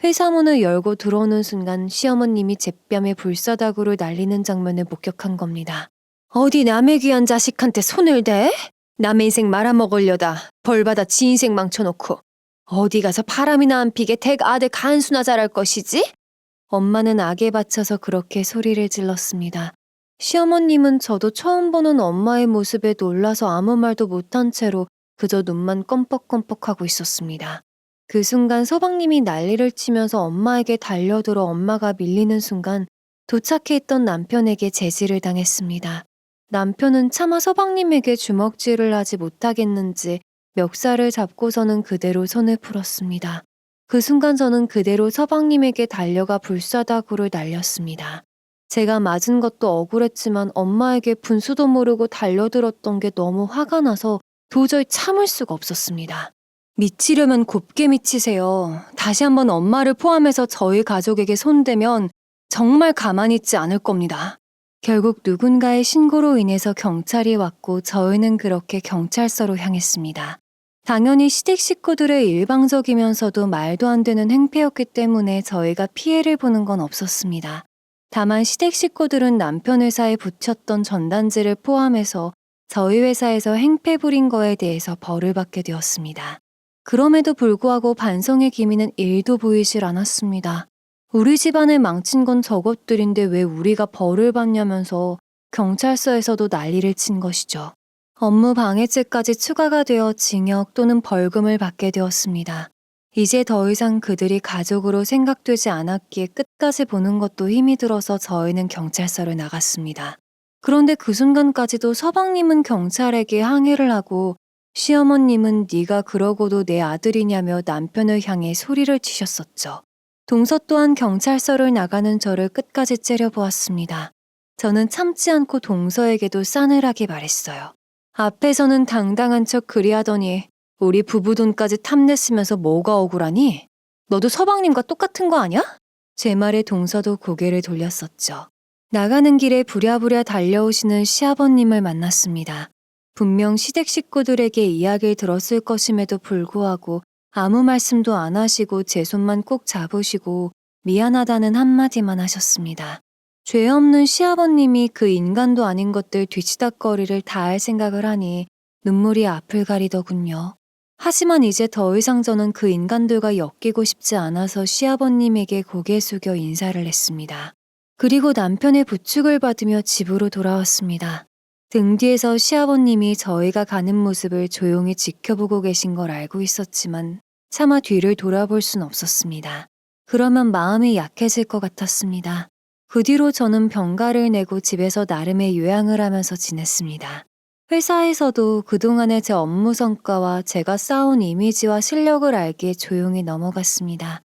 회사 문을 열고 들어오는 순간 시어머님이 제 뺨에 불사다구를 날리는 장면을 목격한 겁니다. 어디 남의 귀한 자식한테 손을 대? 남의 인생 말아먹으려다 벌받아 지 인생 망쳐놓고 어디 가서 바람이나 안 피게 댁 아들 간수나 잘할 것이지? 엄마는 악에 받쳐서 그렇게 소리를 질렀습니다. 시어머님은 저도 처음 보는 엄마의 모습에 놀라서 아무 말도 못한 채로 그저 눈만 껌뻑껌뻑하고 있었습니다. 그 순간 서방님이 난리를 치면서 엄마에게 달려들어 엄마가 밀리는 순간 도착해 있던 남편에게 제지를 당했습니다. 남편은 차마 서방님에게 주먹질을 하지 못하겠는지 멱살을 잡고서는 그대로 손을 풀었습니다. 그 순간 저는 그대로 서방님에게 달려가 불사다구를 날렸습니다. 제가 맞은 것도 억울했지만 엄마에게 분수도 모르고 달려들었던 게 너무 화가 나서 도저히 참을 수가 없었습니다. 미치려면 곱게 미치세요. 다시 한번 엄마를 포함해서 저희 가족에게 손대면 정말 가만히 있지 않을 겁니다. 결국 누군가의 신고로 인해서 경찰이 왔고 저희는 그렇게 경찰서로 향했습니다. 당연히 시댁 식구들의 일방적이면서도 말도 안 되는 행패였기 때문에 저희가 피해를 보는 건 없었습니다. 다만 시댁 식구들은 남편 회사에 붙였던 전단지를 포함해서 저희 회사에서 행패 부린 거에 대해서 벌을 받게 되었습니다. 그럼에도 불구하고 반성의 기미는 1도 보이질 않았습니다. 우리 집안을 망친 건 저것들인데 왜 우리가 벌을 받냐면서 경찰서에서도 난리를 친 것이죠. 업무 방해죄까지 추가가 되어 징역 또는 벌금을 받게 되었습니다. 이제 더 이상 그들이 가족으로 생각되지 않았기에 끝까지 보는 것도 힘이 들어서 저희는 경찰서를 나갔습니다. 그런데 그 순간까지도 서방님은 경찰에게 항의를 하고 시어머님은 네가 그러고도 내 아들이냐며 남편을 향해 소리를 치셨었죠. 동서 또한 경찰서를 나가는 저를 끝까지 째려보았습니다. 저는 참지 않고 동서에게도 싸늘하게 말했어요. 앞에서는 당당한 척 그리하더니 우리 부부 돈까지 탐냈으면서 뭐가 억울하니? 너도 서방님과 똑같은 거 아냐? 제 말에 동서도 고개를 돌렸었죠. 나가는 길에 부랴부랴 달려오시는 시아버님을 만났습니다. 분명 시댁 식구들에게 이야기를 들었을 것임에도 불구하고 아무 말씀도 안 하시고 제 손만 꼭 잡으시고 미안하다는 한마디만 하셨습니다. 죄 없는 시아버님이 그 인간도 아닌 것들 뒤치다꺼리를 다 할 생각을 하니 눈물이 앞을 가리더군요. 하지만 이제 더 이상 저는 그 인간들과 엮이고 싶지 않아서 시아버님에게 고개 숙여 인사를 했습니다. 그리고 남편의 부축을 받으며 집으로 돌아왔습니다. 등 뒤에서 시아버님이 저희가 가는 모습을 조용히 지켜보고 계신 걸 알고 있었지만 차마 뒤를 돌아볼 순 없었습니다. 그러면 마음이 약해질 것 같았습니다. 그 뒤로 저는 병가를 내고 집에서 나름의 요양을 하면서 지냈습니다. 회사에서도 그동안의 제 업무 성과와 제가 쌓아온 이미지와 실력을 알기에 조용히 넘어갔습니다.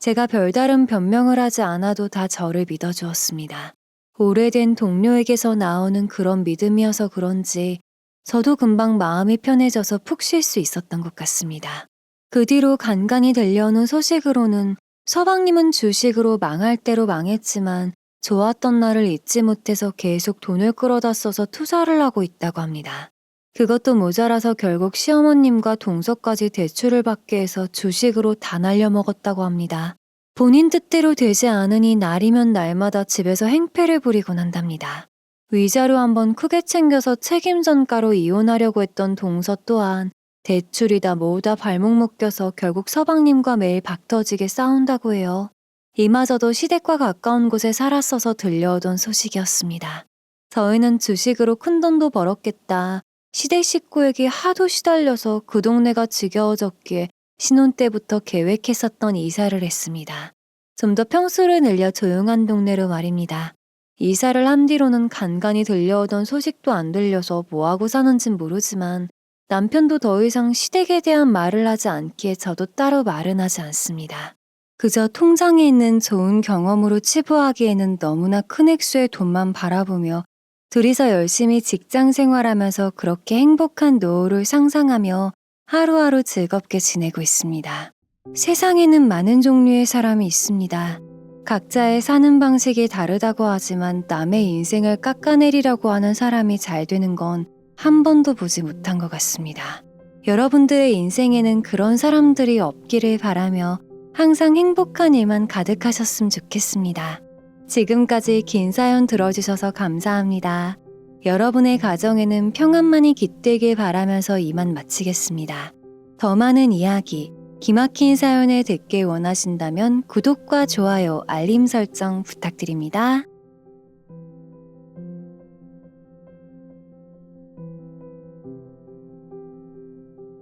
제가 별다른 변명을 하지 않아도 다 저를 믿어주었습니다. 오래된 동료에게서 나오는 그런 믿음이어서 그런지 저도 금방 마음이 편해져서 푹 쉴 수 있었던 것 같습니다. 그 뒤로 간간히 들려오는 소식으로는 서방님은 주식으로 망할 대로 망했지만 좋았던 날을 잊지 못해서 계속 돈을 끌어다 써서 투자를 하고 있다고 합니다. 그것도 모자라서 결국 시어머님과 동서까지 대출을 받게 해서 주식으로 다 날려먹었다고 합니다. 본인 뜻대로 되지 않으니 날이면 날마다 집에서 행패를 부리곤 한답니다. 위자료 한번 크게 챙겨서 책임전가로 이혼하려고 했던 동서 또한 대출이다 뭐다 발목 묶여서 결국 서방님과 매일 박터지게 싸운다고 해요. 이마저도 시댁과 가까운 곳에 살았어서 들려오던 소식이었습니다. 저희는 주식으로 큰돈도 벌었겠다. 시댁 식구에게 하도 시달려서 그 동네가 지겨워졌기에 신혼 때부터 계획했었던 이사를 했습니다. 좀 더 평수를 늘려 조용한 동네로 말입니다. 이사를 한 뒤로는 간간히 들려오던 소식도 안 들려서 뭐하고 사는진 모르지만 남편도 더 이상 시댁에 대한 말을 하지 않기에 저도 따로 말은 하지 않습니다. 그저 통장에 있는 좋은 경험으로 치부하기에는 너무나 큰 액수의 돈만 바라보며 둘이서 열심히 직장 생활하면서 그렇게 행복한 노후를 상상하며 하루하루 즐겁게 지내고 있습니다. 세상에는 많은 종류의 사람이 있습니다. 각자의 사는 방식이 다르다고 하지만 남의 인생을 깎아내리려고 하는 사람이 잘 되는 건 한 번도 보지 못한 것 같습니다. 여러분들의 인생에는 그런 사람들이 없기를 바라며 항상 행복한 일만 가득하셨으면 좋겠습니다. 지금까지 긴 사연 들어주셔서 감사합니다. 여러분의 가정에는 평안만이 깃들길 바라면서 이만 마치겠습니다. 더 많은 이야기, 기막힌 사연을 듣길 원하신다면 구독과 좋아요, 알림 설정 부탁드립니다.